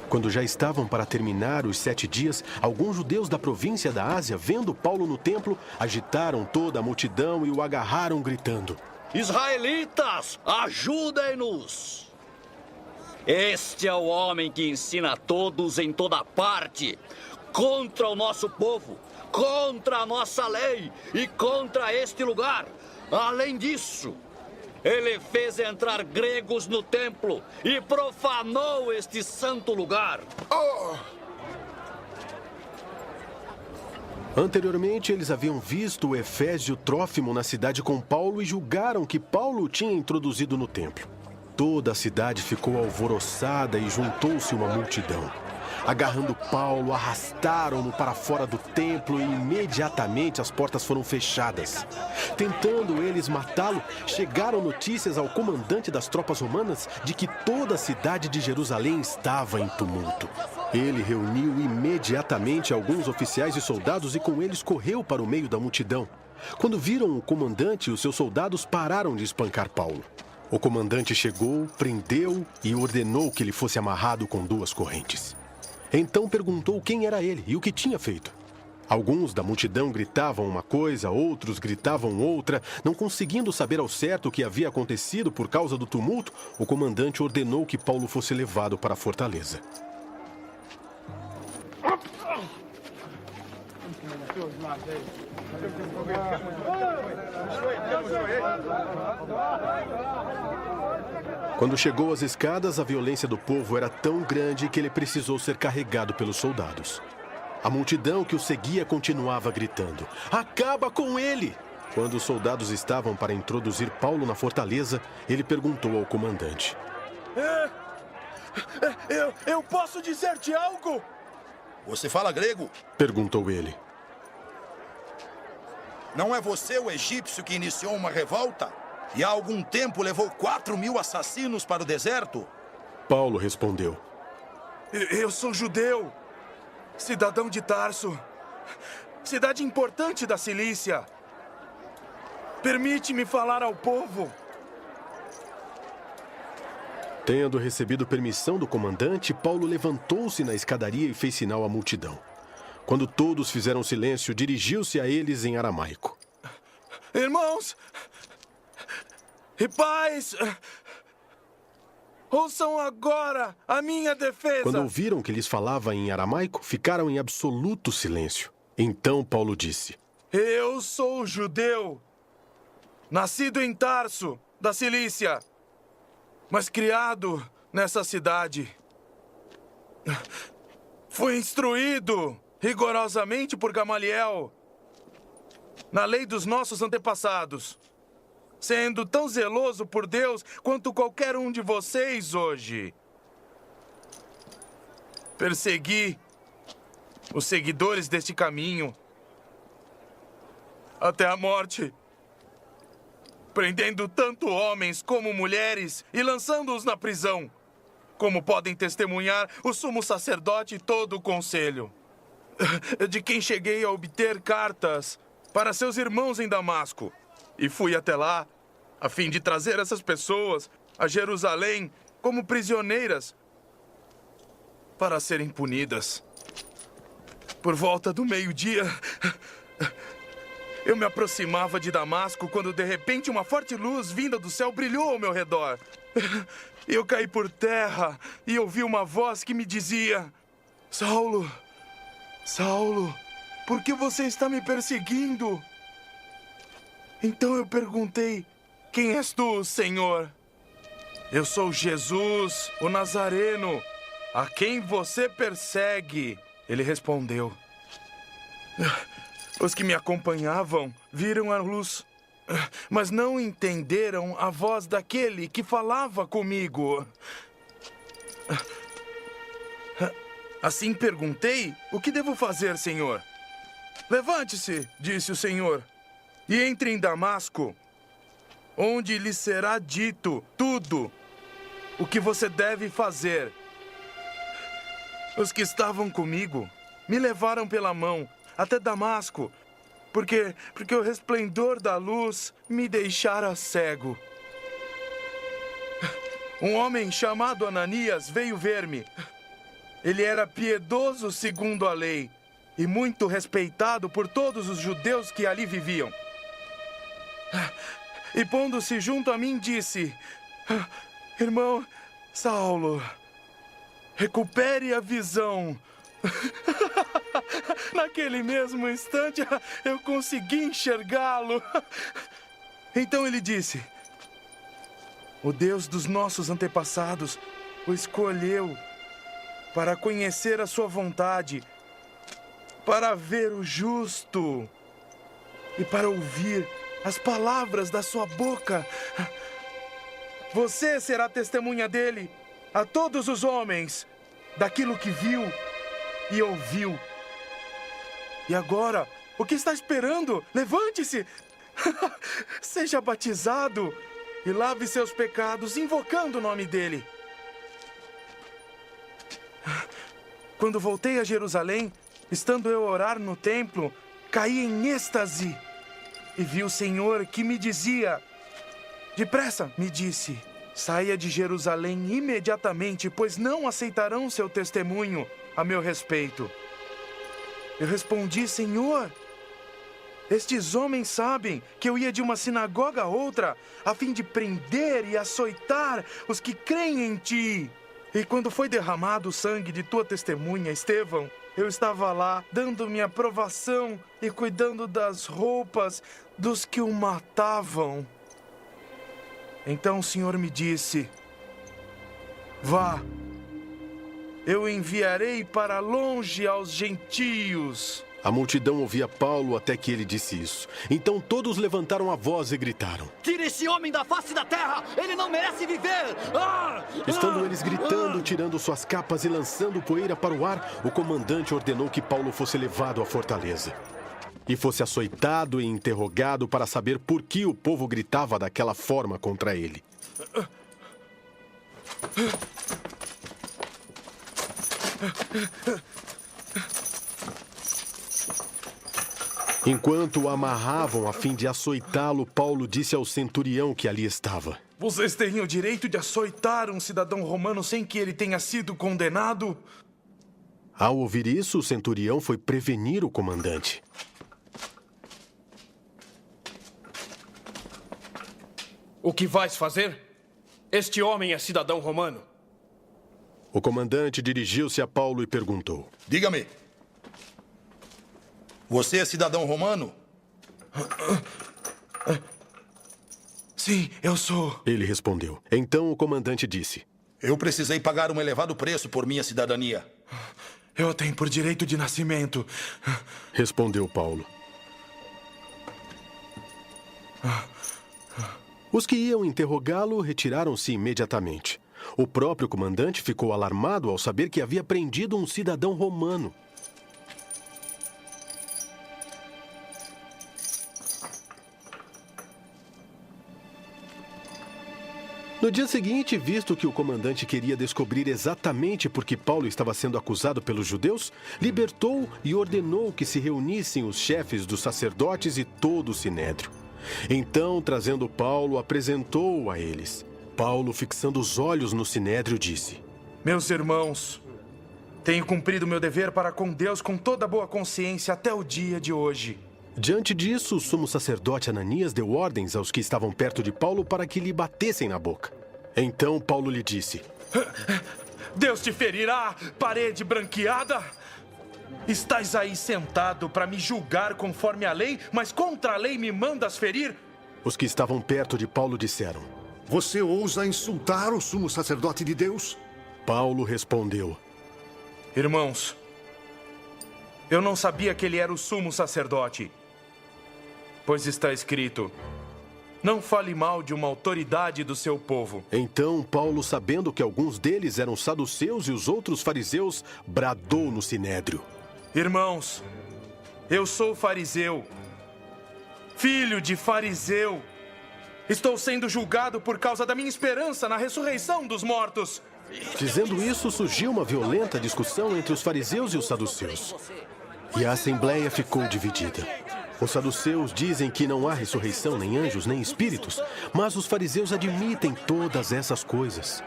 Quando já estavam para terminar os 7 dias, alguns judeus da província da Ásia, vendo Paulo no templo, agitaram toda a multidão e o agarraram gritando: Israelitas, ajudem-nos! Este é o homem que ensina a todos em toda parte, contra o nosso povo, contra a nossa lei e contra este lugar. Além disso, ele fez entrar gregos no templo e profanou este santo lugar. Anteriormente, eles haviam visto o efésio Trófimo na cidade com Paulo e julgaram que Paulo o tinha introduzido no templo. Toda a cidade ficou alvoroçada e juntou-se uma multidão. Agarrando Paulo, arrastaram-no para fora do templo e imediatamente as portas foram fechadas. Tentando eles matá-lo, chegaram notícias ao comandante das tropas romanas de que toda a cidade de Jerusalém estava em tumulto. Ele reuniu imediatamente alguns oficiais e soldados e com eles correu para o meio da multidão. Quando viram o comandante e os seus soldados, pararam de espancar Paulo. O comandante chegou, prendeu e ordenou que ele fosse amarrado com 2 correntes. Então perguntou quem era ele e o que tinha feito. Alguns da multidão gritavam uma coisa, outros gritavam outra. Não conseguindo saber ao certo o que havia acontecido por causa do tumulto, o comandante ordenou que Paulo fosse levado para a fortaleza. Quando chegou às escadas, a violência do povo era tão grande que ele precisou ser carregado pelos soldados. A multidão que o seguia continuava gritando: "Acaba com ele!" Quando os soldados estavam para introduzir Paulo na fortaleza, ele perguntou ao comandante: Eu posso dizer-te algo? Você fala grego? Perguntou ele. Não é você o egípcio que iniciou uma revolta? E há algum tempo levou 4.000 assassinos para o deserto? Paulo respondeu: Eu sou judeu, cidadão de Tarso, cidade importante da Cilícia. Permite-me falar ao povo. Tendo recebido permissão do comandante, Paulo levantou-se na escadaria e fez sinal à multidão. Quando todos fizeram silêncio, dirigiu-se a eles em aramaico: Irmãos e pais, ouçam agora a minha defesa. Quando ouviram que lhes falava em aramaico, ficaram em absoluto silêncio. Então Paulo disse: Eu sou judeu, nascido em Tarso, da Cilícia, mas criado nessa cidade. Fui instruído rigorosamente por Gamaliel na lei dos nossos antepassados, sendo tão zeloso por Deus quanto qualquer um de vocês hoje. Persegui os seguidores deste caminho até a morte, prendendo tanto homens como mulheres e lançando-os na prisão, como podem testemunhar o sumo sacerdote e todo o conselho, de quem cheguei a obter cartas para seus irmãos em Damasco. E fui até lá, a fim de trazer essas pessoas a Jerusalém como prisioneiras para serem punidas. Por volta do meio-dia, eu me aproximava de Damasco quando, de repente, uma forte luz vinda do céu brilhou ao meu redor. Eu caí por terra e ouvi uma voz que me dizia: Saulo, Saulo, por que você está me perseguindo? Então eu perguntei: quem és tu, Senhor? Eu sou Jesus, o Nazareno, a quem você persegue. Ele respondeu: os que me acompanhavam viram a luz, mas não entenderam a voz daquele que falava comigo. Assim perguntei: o que devo fazer, Senhor? Levante-se, disse o Senhor, e entre em Damasco, onde lhe será dito tudo o que você deve fazer. Os que estavam comigo me levaram pela mão até Damasco, porque o resplendor da luz me deixara cego. Um homem chamado Ananias veio ver-me. Ele era piedoso segundo a lei e muito respeitado por todos os judeus que ali viviam. E pondo-se junto a mim, disse: irmão Saulo, recupere a visão. Naquele mesmo instante, eu consegui enxergá-lo. Então ele disse: o Deus dos nossos antepassados o escolheu para conhecer a sua vontade, para ver o justo e para ouvir as palavras da sua boca. Você será testemunha dele a todos os homens daquilo que viu e ouviu. E agora, o que está esperando? Levante-se! Seja batizado e lave seus pecados, invocando o nome dele. Quando voltei a Jerusalém, estando eu a orar no templo, caí em êxtase e vi o Senhor que me dizia: depressa, me disse, saia de Jerusalém imediatamente, pois não aceitarão seu testemunho a meu respeito. Eu respondi: Senhor, estes homens sabem que eu ia de uma sinagoga a outra, a fim de prender e açoitar os que creem em ti. E quando foi derramado o sangue de tua testemunha, Estevão, eu estava lá, dando minha aprovação e cuidando das roupas dos que o matavam. Então o Senhor me disse: vá, eu enviarei para longe aos gentios. A multidão ouvia Paulo até que ele disse isso. Então todos levantaram a voz e gritaram: tire esse homem da face da terra! Ele não merece viver! Estando eles gritando, tirando suas capas e lançando poeira para o ar, o comandante ordenou que Paulo fosse levado à fortaleza e fosse açoitado e interrogado para saber por que o povo gritava daquela forma contra ele. Enquanto o amarravam a fim de açoitá-lo, Paulo disse ao centurião que ali estava: vocês têm o direito de açoitar um cidadão romano sem que ele tenha sido condenado? Ao ouvir isso, o centurião foi prevenir o comandante. O que vais fazer? Este homem é cidadão romano. O comandante dirigiu-se a Paulo e perguntou: diga-me, você é cidadão romano? Sim, eu sou. Ele respondeu. Então o comandante disse: eu precisei pagar um elevado preço por minha cidadania. Eu tenho por direito de nascimento. Respondeu Paulo. Os que iam interrogá-lo retiraram-se imediatamente. O próprio comandante ficou alarmado ao saber que havia prendido um cidadão romano. No dia seguinte, visto que o comandante queria descobrir exatamente por que Paulo estava sendo acusado pelos judeus, libertou e ordenou que se reunissem os chefes dos sacerdotes e todo o sinédrio. Então, trazendo Paulo, apresentou-o a eles. Paulo, fixando os olhos no sinédrio, disse: meus irmãos, tenho cumprido meu dever para com Deus com toda boa consciência até o dia de hoje. Diante disso, o sumo sacerdote Ananias deu ordens aos que estavam perto de Paulo para que lhe batessem na boca. Então Paulo lhe disse: Deus te ferirá, parede branqueada! Estás aí sentado para me julgar conforme a lei, mas contra a lei me mandas ferir? Os que estavam perto de Paulo disseram: Você ousa insultar o sumo sacerdote de Deus? Paulo respondeu: Irmãos, eu não sabia que ele era o sumo sacerdote. Pois está escrito: não fale mal de uma autoridade do seu povo. Então Paulo, sabendo que alguns deles eram saduceus e os outros fariseus, bradou no sinédrio: Irmãos, eu sou fariseu, filho de fariseu. Estou sendo julgado por causa da minha esperança na ressurreição dos mortos. Dizendo isso, surgiu uma violenta discussão entre os fariseus e os saduceus. E a assembleia ficou dividida. Os saduceus dizem que não há ressurreição, nem anjos, nem espíritos, mas os fariseus admitem todas essas coisas.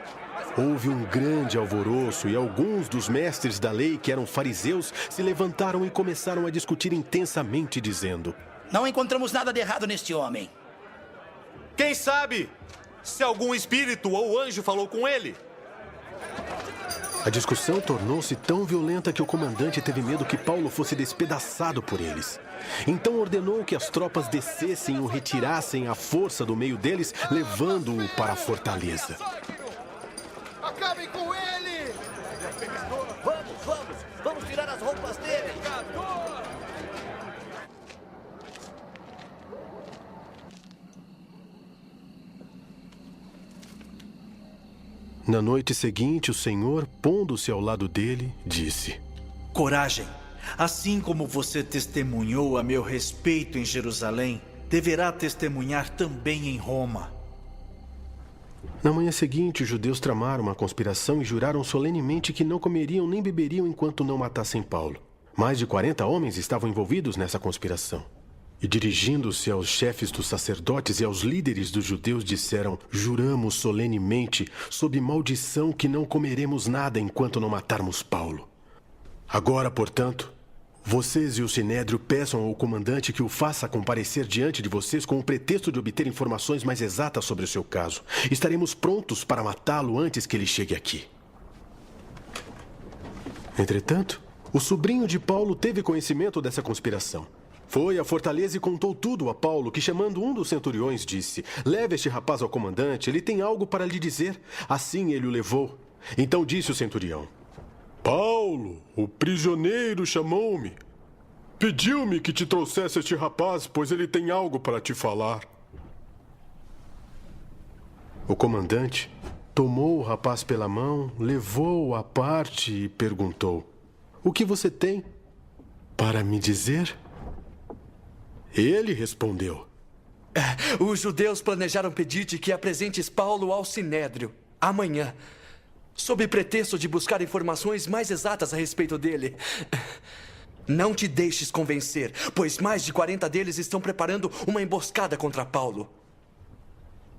Houve um grande alvoroço e alguns dos mestres da lei, que eram fariseus, se levantaram e começaram a discutir intensamente, dizendo: Não encontramos nada de errado neste homem. Quem sabe se algum espírito ou anjo falou com ele? A discussão tornou-se tão violenta que o comandante teve medo que Paulo fosse despedaçado por eles. Então ordenou que as tropas descessem e o retirassem à força do meio deles, levando-o para a fortaleza. Acabem com ele! Vamos tirar as roupas dele! Na noite seguinte, o Senhor, pondo-se ao lado dele, disse: Coragem! Assim como você testemunhou a meu respeito em Jerusalém, deverá testemunhar também em Roma. Na manhã seguinte, os judeus tramaram uma conspiração e juraram solenemente que não comeriam nem beberiam enquanto não matassem Paulo. Mais de 40 homens estavam envolvidos nessa conspiração. E dirigindo-se aos chefes dos sacerdotes e aos líderes dos judeus, disseram: Juramos solenemente, sob maldição, que não comeremos nada enquanto não matarmos Paulo. Agora, portanto, vocês e o sinédrio peçam ao comandante que o faça comparecer diante de vocês com o pretexto de obter informações mais exatas sobre o seu caso. Estaremos prontos para matá-lo antes que ele chegue aqui. Entretanto, o sobrinho de Paulo teve conhecimento dessa conspiração. Foi à fortaleza e contou tudo a Paulo, que, chamando um dos centuriões, disse: Leve este rapaz ao comandante, ele tem algo para lhe dizer. Assim ele o levou. Então disse o centurião: Paulo, o prisioneiro, chamou-me. Pediu-me que te trouxesse este rapaz, pois ele tem algo para te falar. O comandante tomou o rapaz pela mão, levou-o à parte e perguntou: O que você tem para me dizer? Ele respondeu: Os judeus planejaram pedir-te que apresentes Paulo ao sinédrio amanhã, sob pretexto de buscar informações mais exatas a respeito dele. Não te deixes convencer, pois mais de 40 deles estão preparando uma emboscada contra Paulo.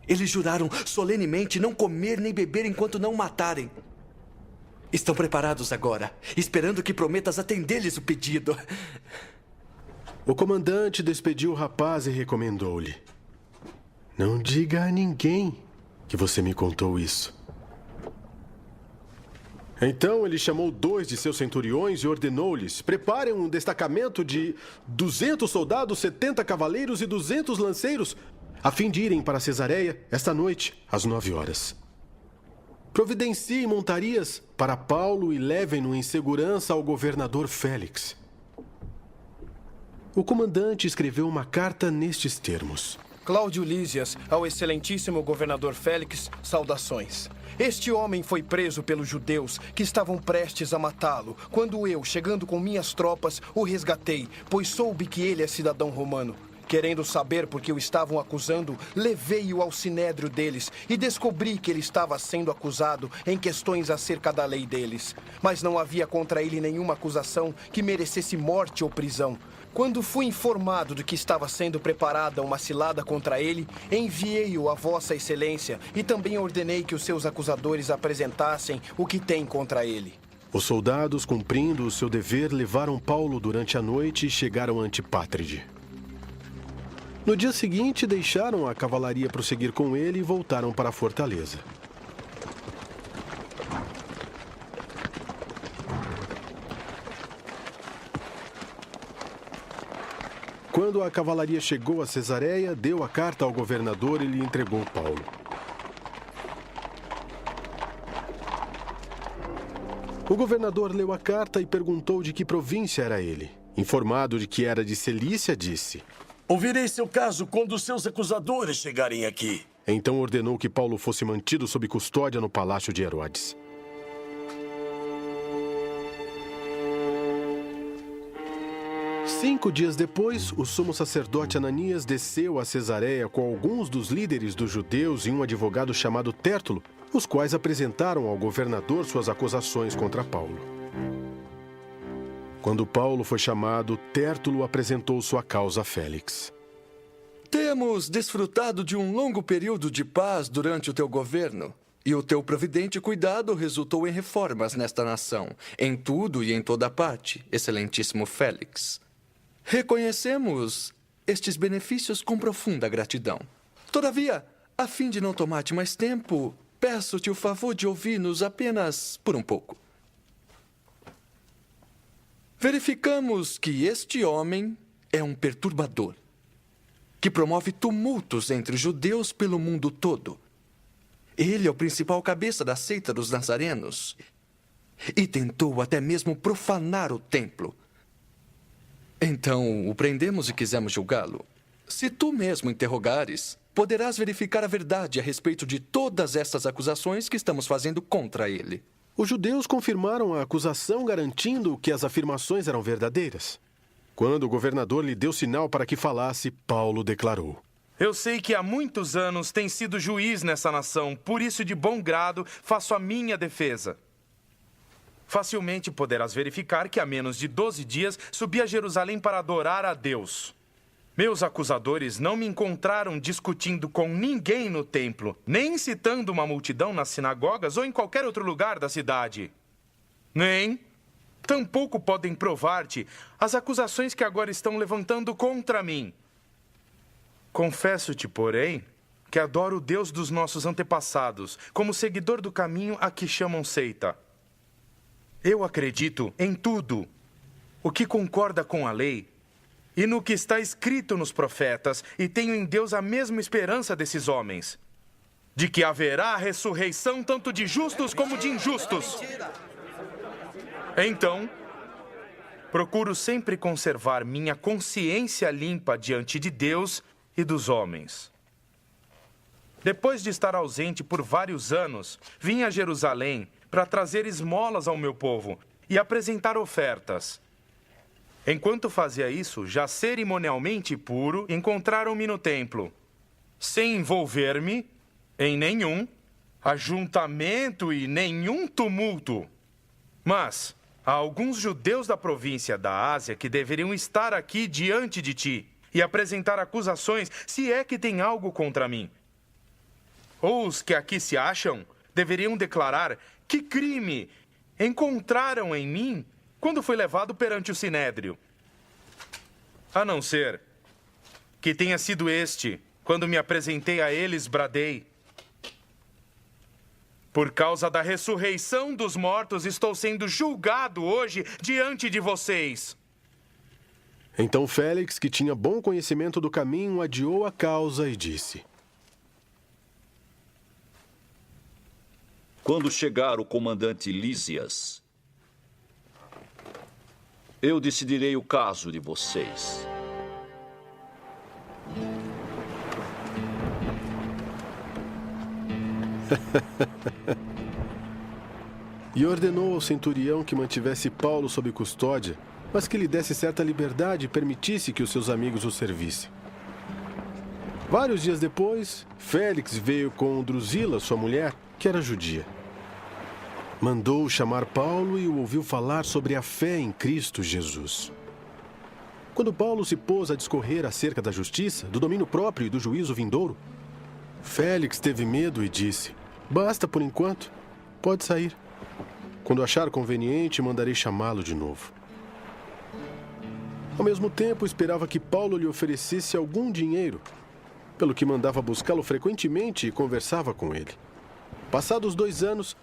Eles juraram solenemente não comer nem beber enquanto não o matarem. Estão preparados agora, esperando que prometas atender-lhes o pedido. O comandante despediu o rapaz e recomendou-lhe: Não diga a ninguém que você me contou isso. Então ele chamou 2 de seus centuriões e ordenou-lhes: Preparem um destacamento de 200 soldados, 70 cavaleiros e 200 lanceiros, a fim de irem para Cesareia esta noite, às 9 horas. Providenciem montarias para Paulo e levem-no em segurança ao governador Félix. O comandante escreveu uma carta nestes termos: Cláudio Lísias, ao excelentíssimo governador Félix, saudações. Este homem foi preso pelos judeus, que estavam prestes a matá-lo, quando eu, chegando com minhas tropas, o resgatei, pois soube que ele é cidadão romano. Querendo saber por que o estavam acusando, levei-o ao sinédrio deles e descobri que ele estava sendo acusado em questões acerca da lei deles. Mas não havia contra ele nenhuma acusação que merecesse morte ou prisão. Quando fui informado de que estava sendo preparada uma cilada contra ele, enviei-o a Vossa Excelência e também ordenei que os seus acusadores apresentassem o que têm contra ele. Os soldados, cumprindo o seu dever, levaram Paulo durante a noite e chegaram a Antipátride. No dia seguinte, deixaram a cavalaria prosseguir com ele e voltaram para a fortaleza. Quando a cavalaria chegou a Cesareia, deu a carta ao governador e lhe entregou Paulo. O governador leu a carta e perguntou de que província era ele. Informado de que era de Cilícia, disse: Ouvirei seu caso quando seus acusadores chegarem aqui. Então ordenou que Paulo fosse mantido sob custódia no palácio de Herodes. Cinco dias depois, o sumo sacerdote Ananias desceu a Cesareia com alguns dos líderes dos judeus e um advogado chamado Tértulo, os quais apresentaram ao governador suas acusações contra Paulo. Quando Paulo foi chamado, Tértulo apresentou sua causa a Félix. Temos desfrutado de um longo período de paz durante o teu governo, e o teu providente cuidado resultou em reformas nesta nação, em tudo e em toda parte, excelentíssimo Félix. Reconhecemos estes benefícios com profunda gratidão. Todavia, a fim de não tomar-te mais tempo, peço-te o favor de ouvir-nos apenas por um pouco. Verificamos que este homem é um perturbador, que promove tumultos entre os judeus pelo mundo todo. Ele é o principal cabeça da seita dos nazarenos e tentou até mesmo profanar o templo. Então, o prendemos e quisemos julgá-lo. Se tu mesmo interrogares, poderás verificar a verdade a respeito de todas essas acusações que estamos fazendo contra ele. Os judeus confirmaram a acusação, garantindo que as afirmações eram verdadeiras. Quando o governador lhe deu sinal para que falasse, Paulo declarou: Eu sei que há muitos anos tem sido juiz nessa nação, por isso de bom grado faço a minha defesa. Facilmente poderás verificar que há menos de 12 dias subi a Jerusalém para adorar a Deus. Meus acusadores não me encontraram discutindo com ninguém no templo, nem incitando uma multidão nas sinagogas ou em qualquer outro lugar da cidade. Nem, tampouco podem provar-te as acusações que agora estão levantando contra mim. Confesso-te, porém, que adoro o Deus dos nossos antepassados, como seguidor do caminho a que chamam seita. Eu acredito em tudo o que concorda com a lei e no que está escrito nos profetas, e tenho em Deus a mesma esperança desses homens, de que haverá a ressurreição tanto de justos como de injustos. Então, procuro sempre conservar minha consciência limpa diante de Deus e dos homens. Depois de estar ausente por vários anos, vim a Jerusalém para trazer esmolas ao meu povo e apresentar ofertas. Enquanto fazia isso, já cerimonialmente puro, encontraram-me no templo, sem envolver-me em nenhum ajuntamento e nenhum tumulto. Mas há alguns judeus da província da Ásia que deveriam estar aqui diante de ti e apresentar acusações, se é que tem algo contra mim. Ou os que aqui se acham deveriam declarar que crime encontraram em mim quando fui levado perante o Sinédrio. A não ser que tenha sido este, quando me apresentei a eles, bradei: por causa da ressurreição dos mortos, estou sendo julgado hoje diante de vocês. Então Félix, que tinha bom conhecimento do caminho, adiou a causa e disse: Quando chegar o comandante Lísias, eu decidirei o caso de vocês. E ordenou ao centurião que mantivesse Paulo sob custódia, mas que lhe desse certa liberdade e permitisse que os seus amigos o servissem. Vários dias depois, Félix veio com Drusila, sua mulher, que era judia. Mandou chamar Paulo e o ouviu falar sobre a fé em Cristo Jesus. Quando Paulo se pôs a discorrer acerca da justiça, do domínio próprio e do juízo vindouro, Félix teve medo e disse: basta por enquanto, pode sair. Quando achar conveniente, mandarei chamá-lo de novo. Ao mesmo tempo, esperava que Paulo lhe oferecesse algum dinheiro, pelo que mandava buscá-lo frequentemente e conversava com ele. Passados 2 anos,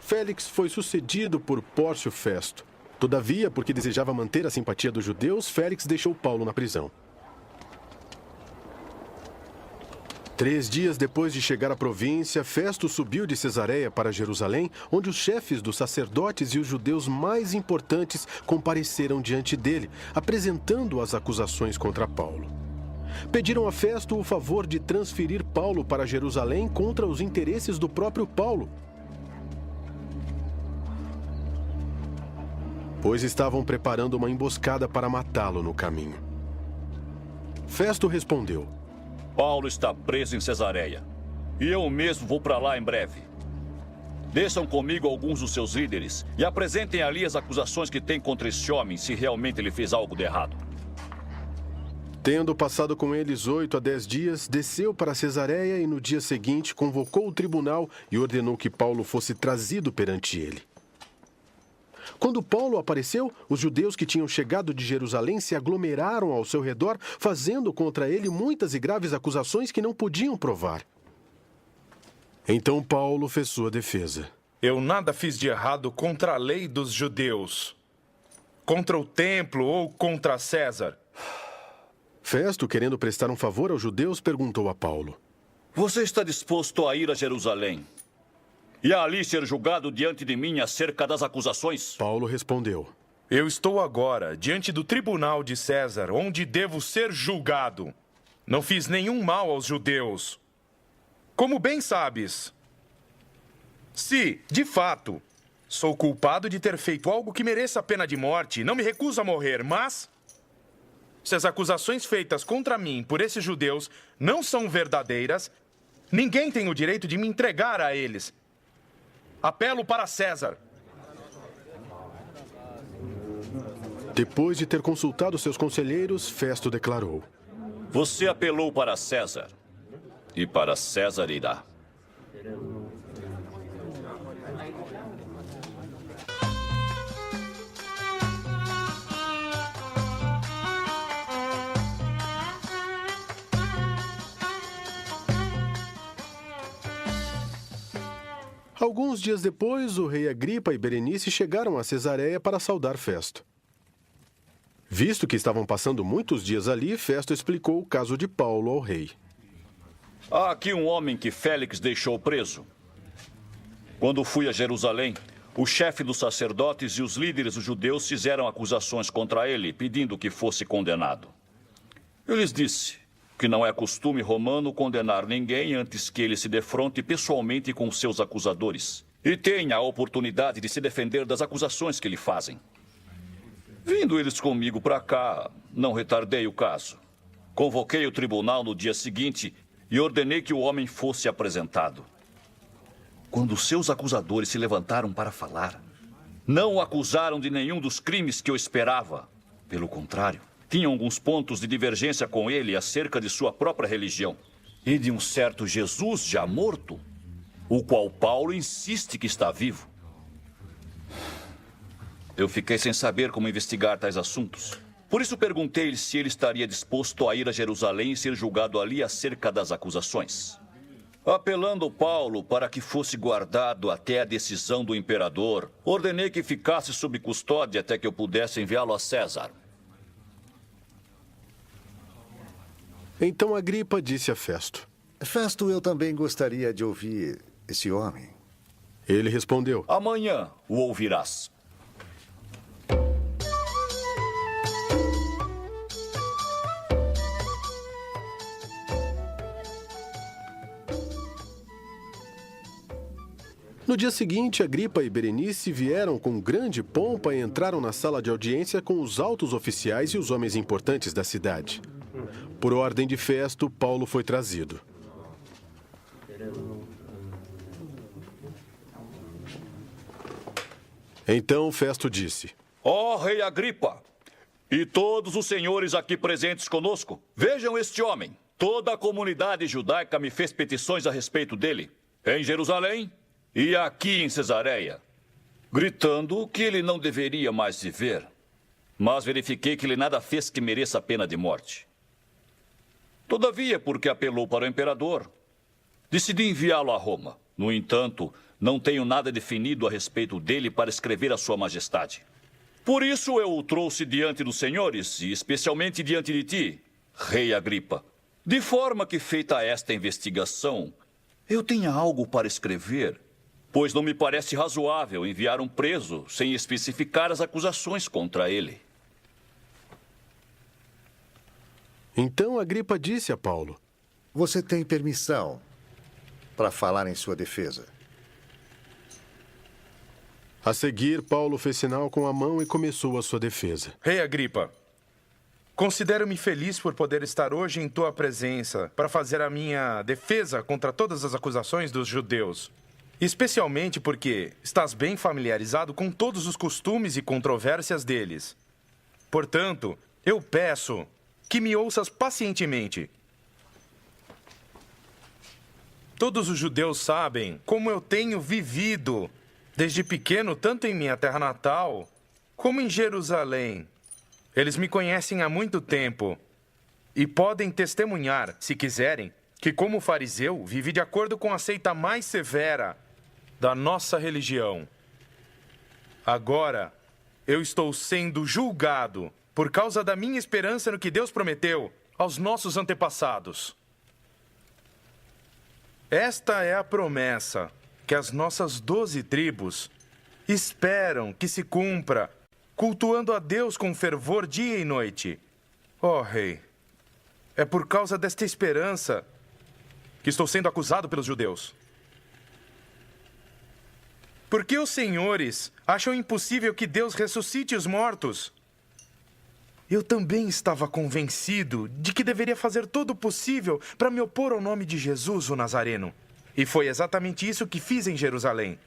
Félix foi sucedido por Pórcio Festo. Todavia, porque desejava manter a simpatia dos judeus, Félix deixou Paulo na prisão. 3 dias depois de chegar à província, Festo subiu de Cesareia para Jerusalém, onde os chefes dos sacerdotes e os judeus mais importantes compareceram diante dele, apresentando as acusações contra Paulo. Pediram a Festo o favor de transferir Paulo para Jerusalém contra os interesses do próprio Paulo, pois estavam preparando uma emboscada para matá-lo no caminho. Festo respondeu: Paulo está preso em Cesareia, e eu mesmo vou para lá em breve. Desçam comigo alguns dos seus líderes e apresentem ali as acusações que têm contra esse homem, se realmente ele fez algo de errado. Tendo passado com eles 8 a 10 dias, desceu para Cesareia e no dia seguinte convocou o tribunal e ordenou que Paulo fosse trazido perante ele. Quando Paulo apareceu, os judeus que tinham chegado de Jerusalém se aglomeraram ao seu redor, fazendo contra ele muitas e graves acusações que não podiam provar. Então Paulo fez sua defesa. Eu nada fiz de errado contra a lei dos judeus, contra o templo ou contra César. Festo, querendo prestar um favor aos judeus, perguntou a Paulo: Você está disposto a ir a Jerusalém e a ali ser julgado diante de mim acerca das acusações? Paulo respondeu: Eu estou agora diante do tribunal de César, onde devo ser julgado. Não fiz nenhum mal aos judeus. Como bem sabes, se, de fato, sou culpado de ter feito algo que mereça a pena de morte, não me recuso a morrer, mas se as acusações feitas contra mim por esses judeus não são verdadeiras, ninguém tem o direito de me entregar a eles. Apelo para César. Depois de ter consultado seus conselheiros, Festo declarou: Você apelou para César, e para César irá. Alguns dias depois, o rei Agripa e Berenice chegaram a Cesareia para saudar Festo. Visto que estavam passando muitos dias ali, Festo explicou o caso de Paulo ao rei. Há aqui um homem que Félix deixou preso. Quando fui a Jerusalém, o chefe dos sacerdotes e os líderes dos judeus fizeram acusações contra ele, pedindo que fosse condenado. Eu lhes disse que não é costume romano condenar ninguém antes que ele se defronte pessoalmente com seus acusadores e tenha a oportunidade de se defender das acusações que lhe fazem. Vindo eles comigo para cá, não retardei o caso. Convoquei o tribunal no dia seguinte e ordenei que o homem fosse apresentado. Quando seus acusadores se levantaram para falar, não o acusaram de nenhum dos crimes que eu esperava. Pelo contrário, tinham alguns pontos de divergência com ele acerca de sua própria religião e de um certo Jesus já morto, o qual Paulo insiste que está vivo. Eu fiquei sem saber como investigar tais assuntos. Por isso perguntei-lhe se ele estaria disposto a ir a Jerusalém e ser julgado ali acerca das acusações. Apelando Paulo para que fosse guardado até a decisão do imperador, ordenei que ficasse sob custódia até que eu pudesse enviá-lo a César. Então Agripa disse a Festo: Festo, eu também gostaria de ouvir esse homem. Ele respondeu: Amanhã o ouvirás. No dia seguinte, Agripa e Berenice vieram com grande pompa e entraram na sala de audiência com os altos oficiais e os homens importantes da cidade. Por ordem de Festo, Paulo foi trazido. Então Festo disse: Ó rei Agripa, e todos os senhores aqui presentes conosco, vejam este homem. Toda a comunidade judaica me fez petições a respeito dele, em Jerusalém e aqui em Cesareia, gritando que ele não deveria mais viver. Mas verifiquei que ele nada fez que mereça a pena de morte. Todavia, porque apelou para o imperador, decidi enviá-lo a Roma. No entanto, não tenho nada definido a respeito dele para escrever a sua majestade. Por isso eu o trouxe diante dos senhores, e especialmente diante de ti, rei Agripa, De forma que, feita esta investigação, eu tenha algo para escrever, pois não me parece razoável enviar um preso sem especificar as acusações contra ele. Então Agripa disse a Paulo: Você tem permissão para falar em sua defesa. A seguir, Paulo fez sinal com a mão e começou a sua defesa. Rei Agripa, considero-me feliz por poder estar hoje em tua presença para fazer a minha defesa contra todas as acusações dos judeus. Especialmente porque estás bem familiarizado com todos os costumes e controvérsias deles. Portanto, eu peço que me ouças pacientemente. Todos os judeus sabem como eu tenho vivido desde pequeno, tanto em minha terra natal como em Jerusalém. Eles me conhecem há muito tempo e podem testemunhar, se quiserem, que como fariseu vivi de acordo com a seita mais severa da nossa religião. Agora, eu estou sendo julgado por causa da minha esperança no que Deus prometeu aos nossos antepassados. Esta é a promessa que as nossas 12 tribos esperam que se cumpra, cultuando a Deus com fervor dia e noite. Ó rei, é por causa desta esperança que estou sendo acusado pelos judeus. Por que os senhores acham impossível que Deus ressuscite os mortos? Eu também estava convencido de que deveria fazer todo o possível para me opor ao nome de Jesus, o Nazareno. E foi exatamente isso que fiz em Jerusalém.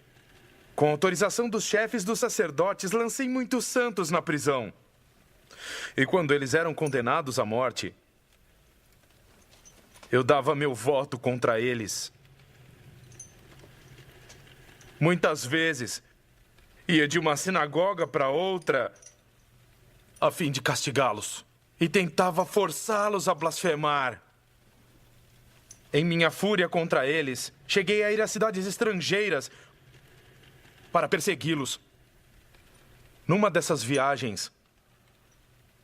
Com autorização dos chefes dos sacerdotes, lancei muitos santos na prisão. E quando eles eram condenados à morte, eu dava meu voto contra eles. Muitas vezes, ia de uma sinagoga para outra a fim de castigá-los e tentava forçá-los a blasfemar. Em minha fúria contra eles, cheguei a ir a cidades estrangeiras para persegui-los. Numa dessas viagens,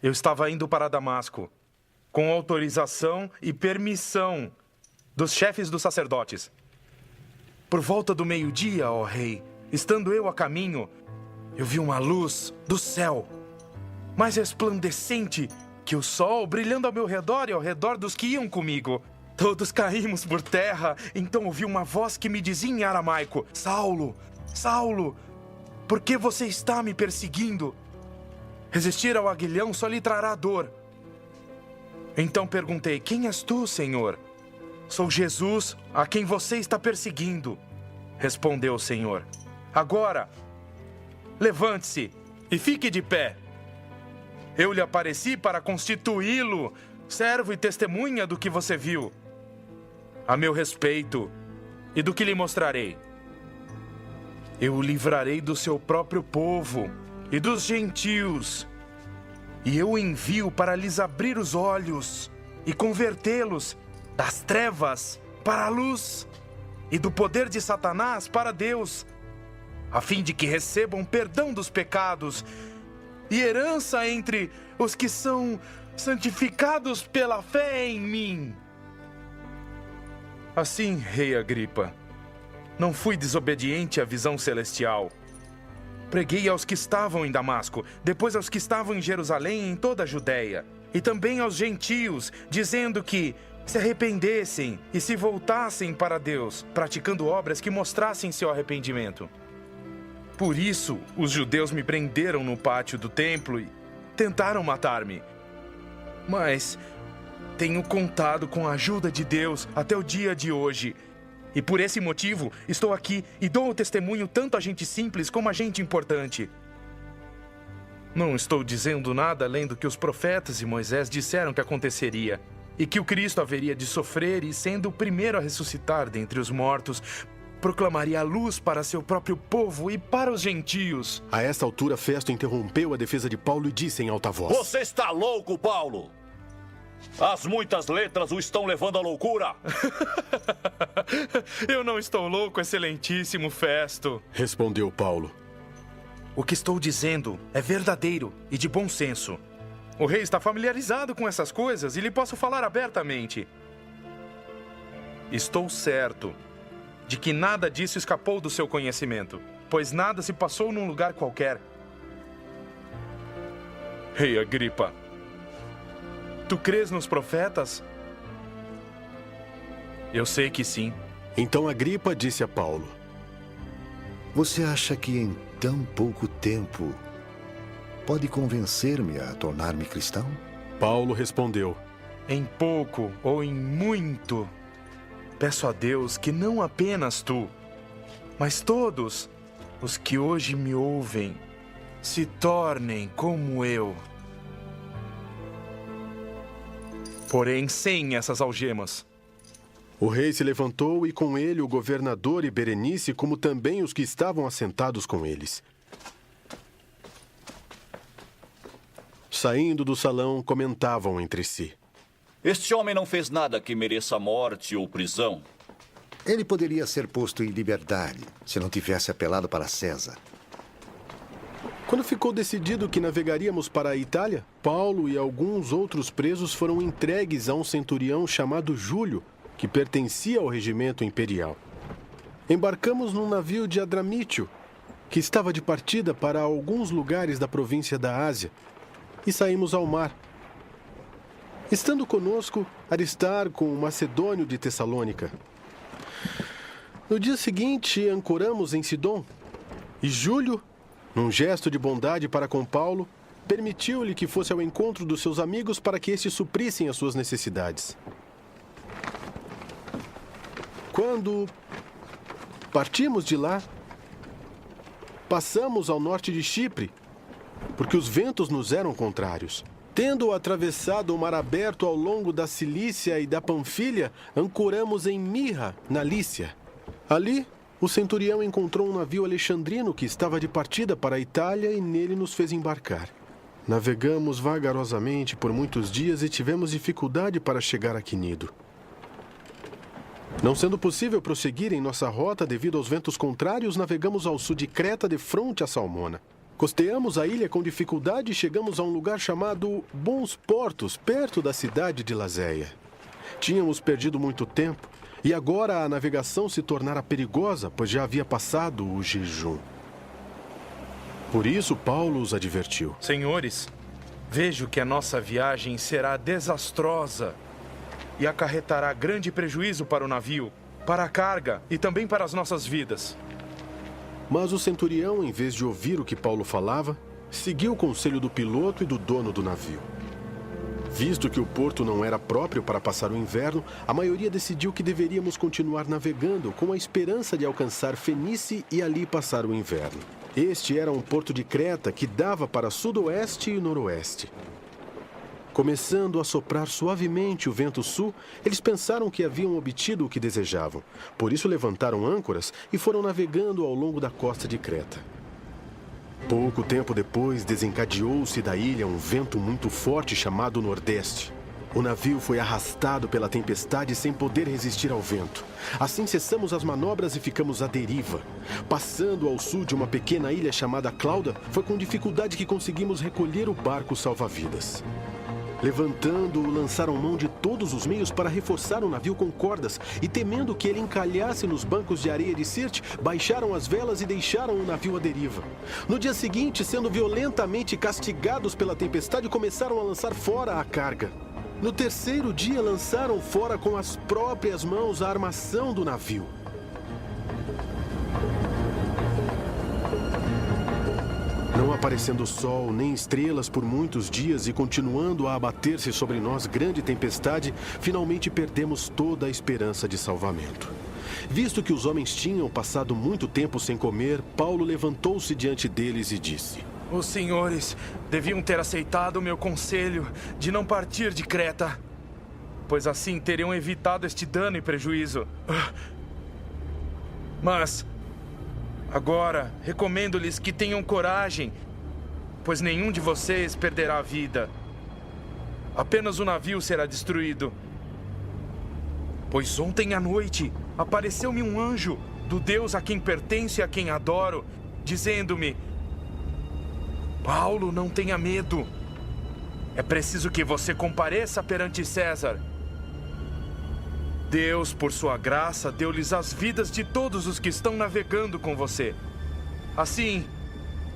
eu estava indo para Damasco, com autorização e permissão dos chefes dos sacerdotes. Por volta do meio-dia, ó rei, estando eu a caminho, eu vi uma luz do céu, mais resplandecente que o sol, brilhando ao meu redor e ao redor dos que iam comigo. Todos caímos por terra, então ouvi uma voz que me dizia em aramaico: Saulo, Saulo, por que você está me perseguindo? Resistir ao aguilhão só lhe trará dor. Então perguntei: quem és tu, Senhor? Sou Jesus, a quem você está perseguindo, respondeu o Senhor. Agora, levante-se e fique de pé. Eu lhe apareci para constituí-lo servo e testemunha do que você viu, a meu respeito, e do que lhe mostrarei. Eu o livrarei do seu próprio povo e dos gentios, e eu o envio para lhes abrir os olhos e convertê-los das trevas para a luz e do poder de Satanás para Deus, a fim de que recebam perdão dos pecados e herança entre os que são santificados pela fé em mim. Assim, rei Agripa, não fui desobediente à visão celestial. Preguei aos que estavam em Damasco, depois aos que estavam em Jerusalém e em toda a Judéia, e também aos gentios, dizendo que se arrependessem e se voltassem para Deus, praticando obras que mostrassem seu arrependimento. Por isso, os judeus me prenderam no pátio do templo e tentaram matar-me. Mas tenho contado com a ajuda de Deus até o dia de hoje. E por esse motivo, estou aqui e dou o testemunho tanto a gente simples como a gente importante. Não estou dizendo nada além do que os profetas e Moisés disseram que aconteceria, e que o Cristo haveria de sofrer e, sendo o primeiro a ressuscitar dentre os mortos, proclamaria a luz para seu próprio povo e para os gentios. A esta altura, Festo interrompeu a defesa de Paulo e disse em alta voz: Você está louco, Paulo! As muitas letras o estão levando à loucura! Eu não estou louco, excelentíssimo Festo, respondeu Paulo. O que estou dizendo é verdadeiro e de bom senso. O rei está familiarizado com essas coisas e lhe posso falar abertamente. estou certo de que nada disso escapou do seu conhecimento, pois nada se passou num lugar qualquer. Rei Agripa, tu crês nos profetas? Eu sei que sim. Então Agripa disse a Paulo: Você acha que em tão pouco tempo pode convencer-me a tornar-me cristão? Paulo respondeu: Em pouco ou em muito, peço a Deus que não apenas tu, mas todos os que hoje me ouvem se tornem como eu. Porém, sem essas algemas. O rei se levantou e com ele o governador e Berenice, como também os que estavam assentados com eles. Saindo do salão, comentavam entre si: Este homem não fez nada que mereça morte ou prisão. Ele poderia ser posto em liberdade se não tivesse apelado para César. Quando ficou decidido que navegaríamos para a Itália, Paulo e alguns outros presos foram entregues a um centurião chamado Júlio, que pertencia ao regimento imperial. Embarcamos num navio de Adramítio, que estava de partida para alguns lugares da província da Ásia, e saímos ao mar. Estando conosco, Aristarco, um macedônio de Tessalônica. No dia seguinte, ancoramos em Sidom, e Júlio, num gesto de bondade para com Paulo, permitiu-lhe que fosse ao encontro dos seus amigos para que estes suprissem as suas necessidades. Quando partimos de lá, passamos ao norte de Chipre, porque os ventos nos eram contrários. Tendo atravessado o mar aberto ao longo da Cilícia e da Panfilha, ancoramos em Mirra, na Lícia. Ali, o centurião encontrou um navio alexandrino que estava de partida para a Itália e nele nos fez embarcar. Navegamos vagarosamente por muitos dias e tivemos dificuldade para chegar a Quinido. Não sendo possível prosseguir em nossa rota devido aos ventos contrários, navegamos ao sul de Creta de fronte a Salmona. Costeamos a ilha com dificuldade e chegamos a um lugar chamado Bons Portos, perto da cidade de Lazéia. Tínhamos perdido muito tempo e agora a navegação se tornara perigosa, pois já havia passado o jejum. Por isso, Paulo os advertiu: Senhores, vejo que a nossa viagem será desastrosa e acarretará grande prejuízo para o navio, para a carga e também para as nossas vidas. Mas o centurião, em vez de ouvir o que Paulo falava, seguiu o conselho do piloto e do dono do navio. Visto que o porto não era próprio para passar o inverno, a maioria decidiu que deveríamos continuar navegando com a esperança de alcançar Fenice e ali passar o inverno. Este era um porto de Creta que dava para sudoeste e noroeste. Começando a soprar suavemente o vento sul, eles pensaram que haviam obtido o que desejavam. Por isso levantaram âncoras e foram navegando ao longo da costa de Creta. Pouco tempo depois, desencadeou-se da ilha um vento muito forte chamado Nordeste. O navio foi arrastado pela tempestade sem poder resistir ao vento. Assim cessamos as manobras e ficamos à deriva. Passando ao sul de uma pequena ilha chamada Clauda, foi com dificuldade que conseguimos recolher o barco salva-vidas. Levantando-o, lançaram mão de todos os meios para reforçar o navio com cordas e, temendo que ele encalhasse nos bancos de areia de Sirte, baixaram as velas e deixaram o navio à deriva. No dia seguinte, sendo violentamente castigados pela tempestade, começaram a lançar fora a carga. No terceiro dia, lançaram fora com as próprias mãos a armação do navio. Não aparecendo sol nem estrelas por muitos dias e continuando a abater-se sobre nós grande tempestade, finalmente perdemos toda a esperança de salvamento. Visto que os homens tinham passado muito tempo sem comer, Paulo levantou-se diante deles e disse: Os senhores deviam ter aceitado o meu conselho de não partir de Creta, pois assim teriam evitado este dano e prejuízo. Mas agora, recomendo-lhes que tenham coragem, pois nenhum de vocês perderá a vida. Apenas o navio será destruído. Pois ontem à noite apareceu-me um anjo do Deus a quem pertenço e a quem adoro, dizendo-me: Paulo, não tenha medo. É preciso que você compareça perante César. Deus, por sua graça, deu-lhes as vidas de todos os que estão navegando com você. Assim,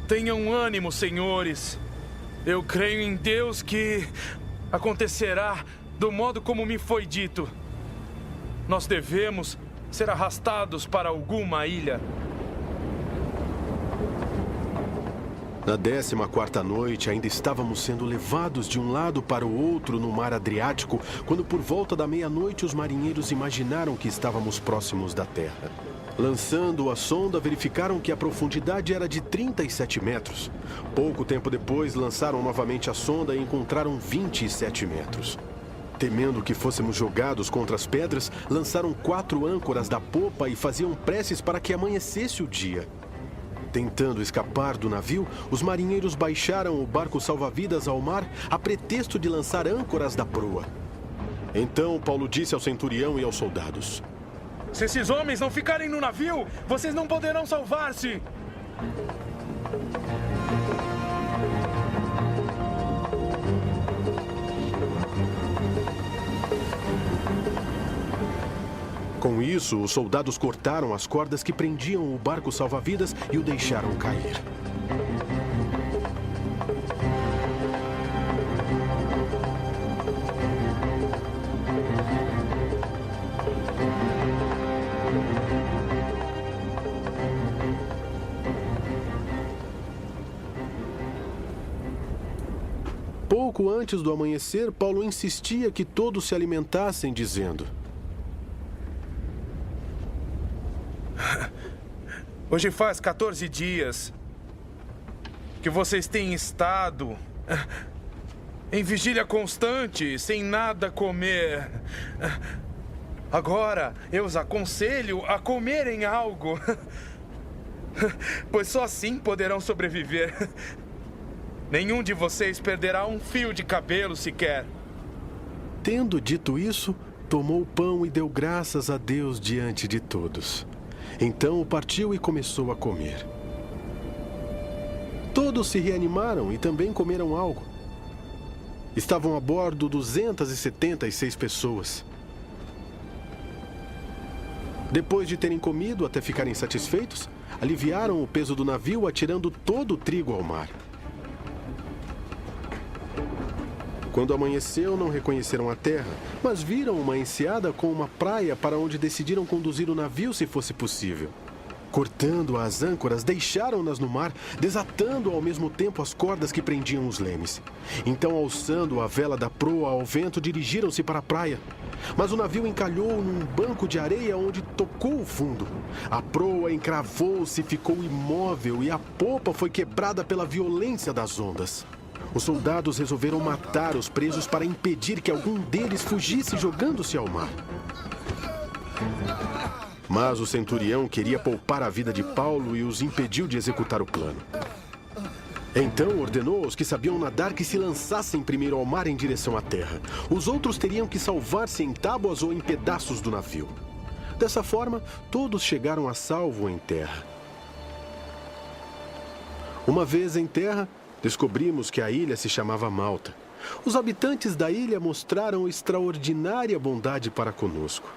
tenham ânimo, senhores. Eu creio em Deus que acontecerá do modo como me foi dito. Nós devemos ser arrastados para alguma ilha. Na 14ª noite, ainda estávamos sendo levados de um lado para o outro no mar Adriático, quando por volta da meia-noite os marinheiros imaginaram que estávamos próximos da terra. Lançando a sonda, verificaram que a profundidade era de 37 metros. Pouco tempo depois, lançaram novamente a sonda e encontraram 27 metros. Temendo que fôssemos jogados contra as pedras, lançaram 4 âncoras da popa e faziam preces para que amanhecesse o dia. Tentando escapar do navio, os marinheiros baixaram o barco salva-vidas ao mar a pretexto de lançar âncoras da proa. Então Paulo disse ao centurião e aos soldados: Se esses homens não ficarem no navio, vocês não poderão salvar-se. Com isso, os soldados cortaram as cordas que prendiam o barco salva-vidas e o deixaram cair. Pouco antes do amanhecer, Paulo insistia que todos se alimentassem, dizendo: Hoje faz 14 dias que vocês têm estado em vigília constante, sem nada comer. Agora eu os aconselho a comerem algo, pois só assim poderão sobreviver. Nenhum de vocês perderá um fio de cabelo sequer. Tendo dito isso, tomou o pão e deu graças a Deus diante de todos. Então partiu e começou a comer. Todos se reanimaram e também comeram algo. Estavam a bordo 276 pessoas. Depois de terem comido até ficarem satisfeitos, aliviaram o peso do navio atirando todo o trigo ao mar. Quando amanheceu, não reconheceram a terra, mas viram uma enseada com uma praia para onde decidiram conduzir o navio se fosse possível. Cortando as âncoras, deixaram-nas no mar, desatando ao mesmo tempo as cordas que prendiam os lemes. Então, alçando a vela da proa ao vento, dirigiram-se para a praia. Mas o navio encalhou num banco de areia onde tocou o fundo. A proa encravou-se e ficou imóvel, e a popa foi quebrada pela violência das ondas. Os soldados resolveram matar os presos para impedir que algum deles fugisse jogando-se ao mar. Mas o centurião queria poupar a vida de Paulo e os impediu de executar o plano. Então ordenou aos que sabiam nadar que se lançassem primeiro ao mar em direção à terra. Os outros teriam que salvar-se em tábuas ou em pedaços do navio. Dessa forma, todos chegaram a salvo em terra. Uma vez em terra, descobrimos que a ilha se chamava Malta. Os habitantes da ilha mostraram extraordinária bondade para conosco.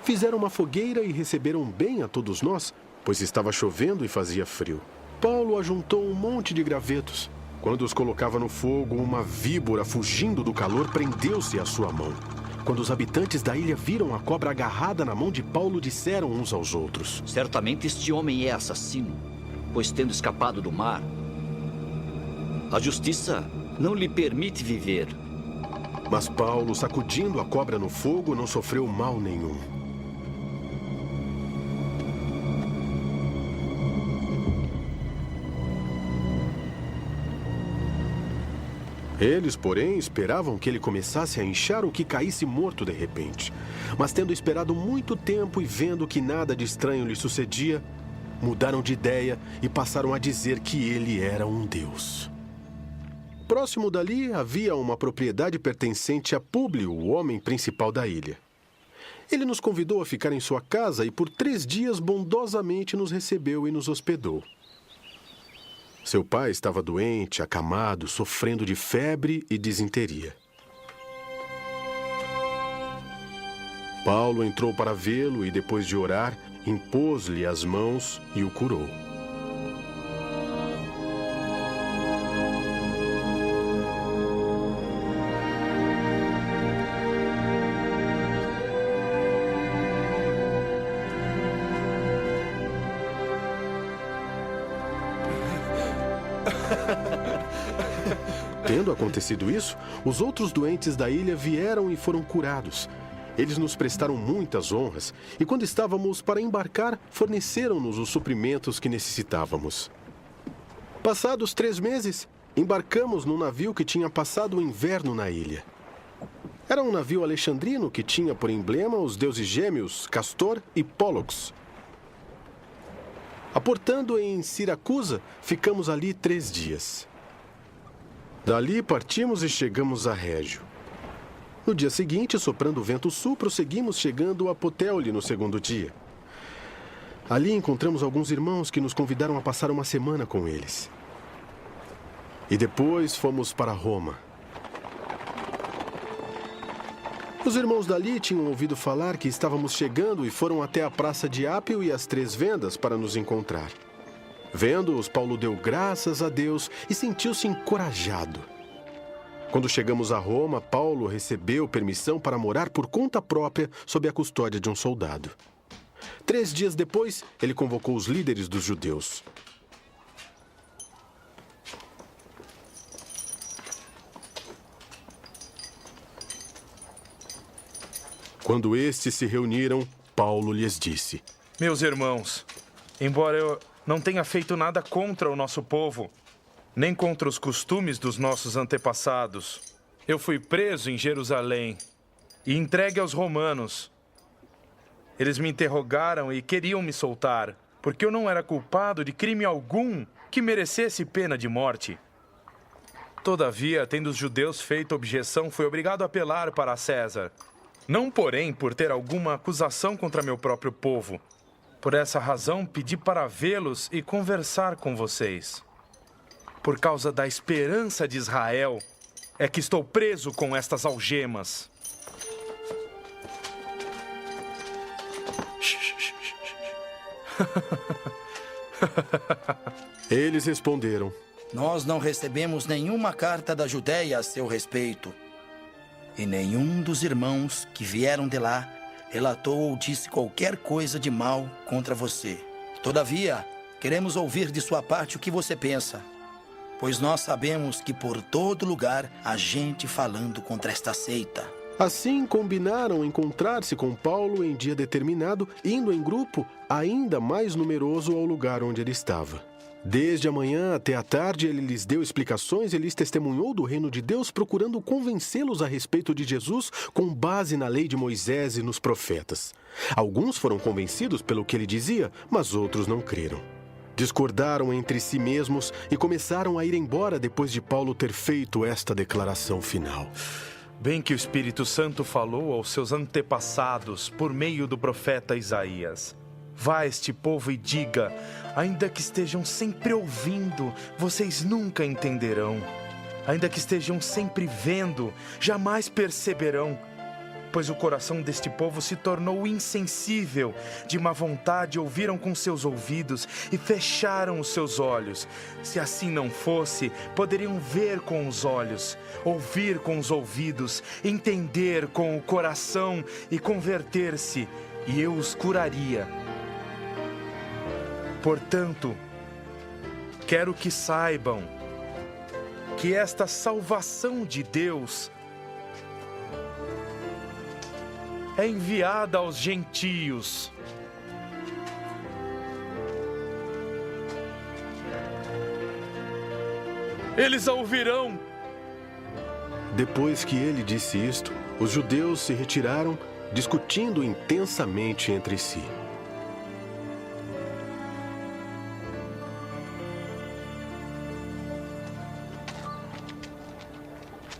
Fizeram uma fogueira e receberam bem a todos nós, pois estava chovendo e fazia frio. Paulo ajuntou um monte de gravetos. Quando os colocava no fogo, uma víbora, fugindo do calor, prendeu-se à sua mão. Quando os habitantes da ilha viram a cobra agarrada na mão de Paulo, disseram uns aos outros: Certamente este homem é assassino, pois tendo escapado do mar, a justiça não lhe permite viver. Mas Paulo, sacudindo a cobra no fogo, não sofreu mal nenhum. Eles, porém, esperavam que ele começasse a inchar ou que caísse morto de repente. Mas tendo esperado muito tempo e vendo que nada de estranho lhe sucedia, mudaram de ideia e passaram a dizer que ele era um deus. Próximo dali havia uma propriedade pertencente a Públio, o homem principal da ilha. Ele nos convidou a ficar em sua casa e por 3 dias bondosamente nos recebeu e nos hospedou. Seu pai estava doente, acamado, sofrendo de febre e disenteria. Paulo entrou para vê-lo e, depois de orar, impôs-lhe as mãos e o curou. Tendo acontecido isso, os outros doentes da ilha vieram e foram curados. Eles nos prestaram muitas honras e, quando estávamos para embarcar, forneceram-nos os suprimentos que necessitávamos. Passados 3 meses, embarcamos num navio que tinha passado o inverno na ilha. Era um navio alexandrino que tinha por emblema os deuses gêmeos Castor e Pólux. Aportando em Siracusa, ficamos ali 3 dias. Dali partimos e chegamos a Régio. No dia seguinte, soprando o vento sul, prosseguimos, chegando a Puteoli no 2º dia. Ali encontramos alguns irmãos que nos convidaram a passar uma semana com eles. E depois fomos para Roma. Os irmãos dali tinham ouvido falar que estávamos chegando e foram até a Praça de Ápio e as 3 Vendas para nos encontrar. Vendo-os, Paulo deu graças a Deus e sentiu-se encorajado. Quando chegamos a Roma, Paulo recebeu permissão para morar por conta própria sob a custódia de um soldado. 3 dias depois, ele convocou os líderes dos judeus. Quando estes se reuniram, Paulo lhes disse: Meus irmãos, embora eu não tenha feito nada contra o nosso povo, nem contra os costumes dos nossos antepassados, eu fui preso em Jerusalém e entregue aos romanos. Eles me interrogaram e queriam me soltar, porque eu não era culpado de crime algum que merecesse pena de morte. Todavia, tendo os judeus feito objeção, fui obrigado a apelar para César. Não, porém, por ter alguma acusação contra meu próprio povo. Por essa razão, pedi para vê-los e conversar com vocês. Por causa da esperança de Israel, é que estou preso com estas algemas. Eles responderam: Nós não recebemos nenhuma carta da Judéia a seu respeito. E nenhum dos irmãos que vieram de lá relatou ou disse qualquer coisa de mal contra você. Todavia, queremos ouvir de sua parte o que você pensa, pois nós sabemos que por todo lugar há gente falando contra esta seita. Assim, combinaram encontrar-se com Paulo em dia determinado, indo em grupo ainda mais numeroso ao lugar onde ele estava. Desde a manhã até a tarde, ele lhes deu explicações e lhes testemunhou do reino de Deus, procurando convencê-los a respeito de Jesus com base na lei de Moisés e nos profetas. Alguns foram convencidos pelo que ele dizia, mas outros não creram. Discordaram entre si mesmos e começaram a ir embora depois de Paulo ter feito esta declaração final. Bem que o Espírito Santo falou aos seus antepassados por meio do profeta Isaías. Vá a este povo e diga: ainda que estejam sempre ouvindo, vocês nunca entenderão. Ainda que estejam sempre vendo, jamais perceberão. Pois o coração deste povo se tornou insensível. De má vontade ouviram com seus ouvidos e fecharam os seus olhos. Se assim não fosse, poderiam ver com os olhos, ouvir com os ouvidos, entender com o coração e converter-se, e eu os curaria. Portanto, quero que saibam que esta salvação de Deus é enviada aos gentios. Eles a ouvirão. Depois que ele disse isto, os judeus se retiraram, discutindo intensamente entre si.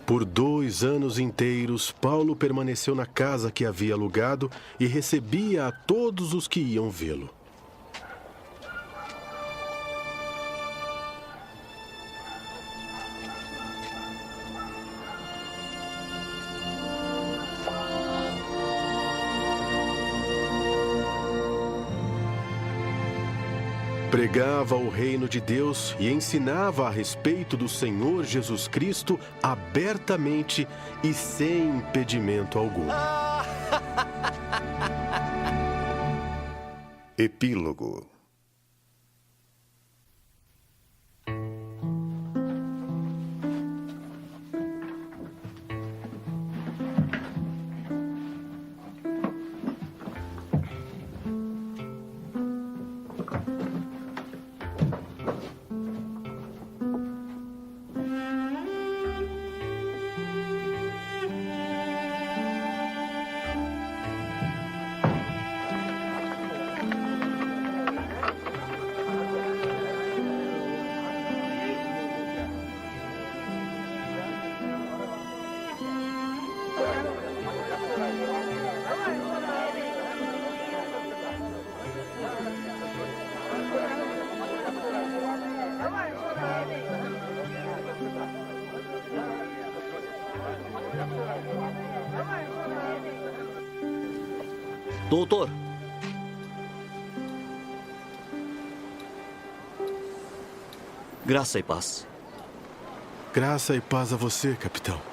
Por 2 anos inteiros, Paulo permaneceu na casa que havia alugado e recebia a todos os que iam vê-lo. Pregava o reino de Deus e ensinava a respeito do Senhor Jesus Cristo abertamente e sem impedimento algum. Epílogo. Doutor. Graça e paz. Graça e paz a você, capitão.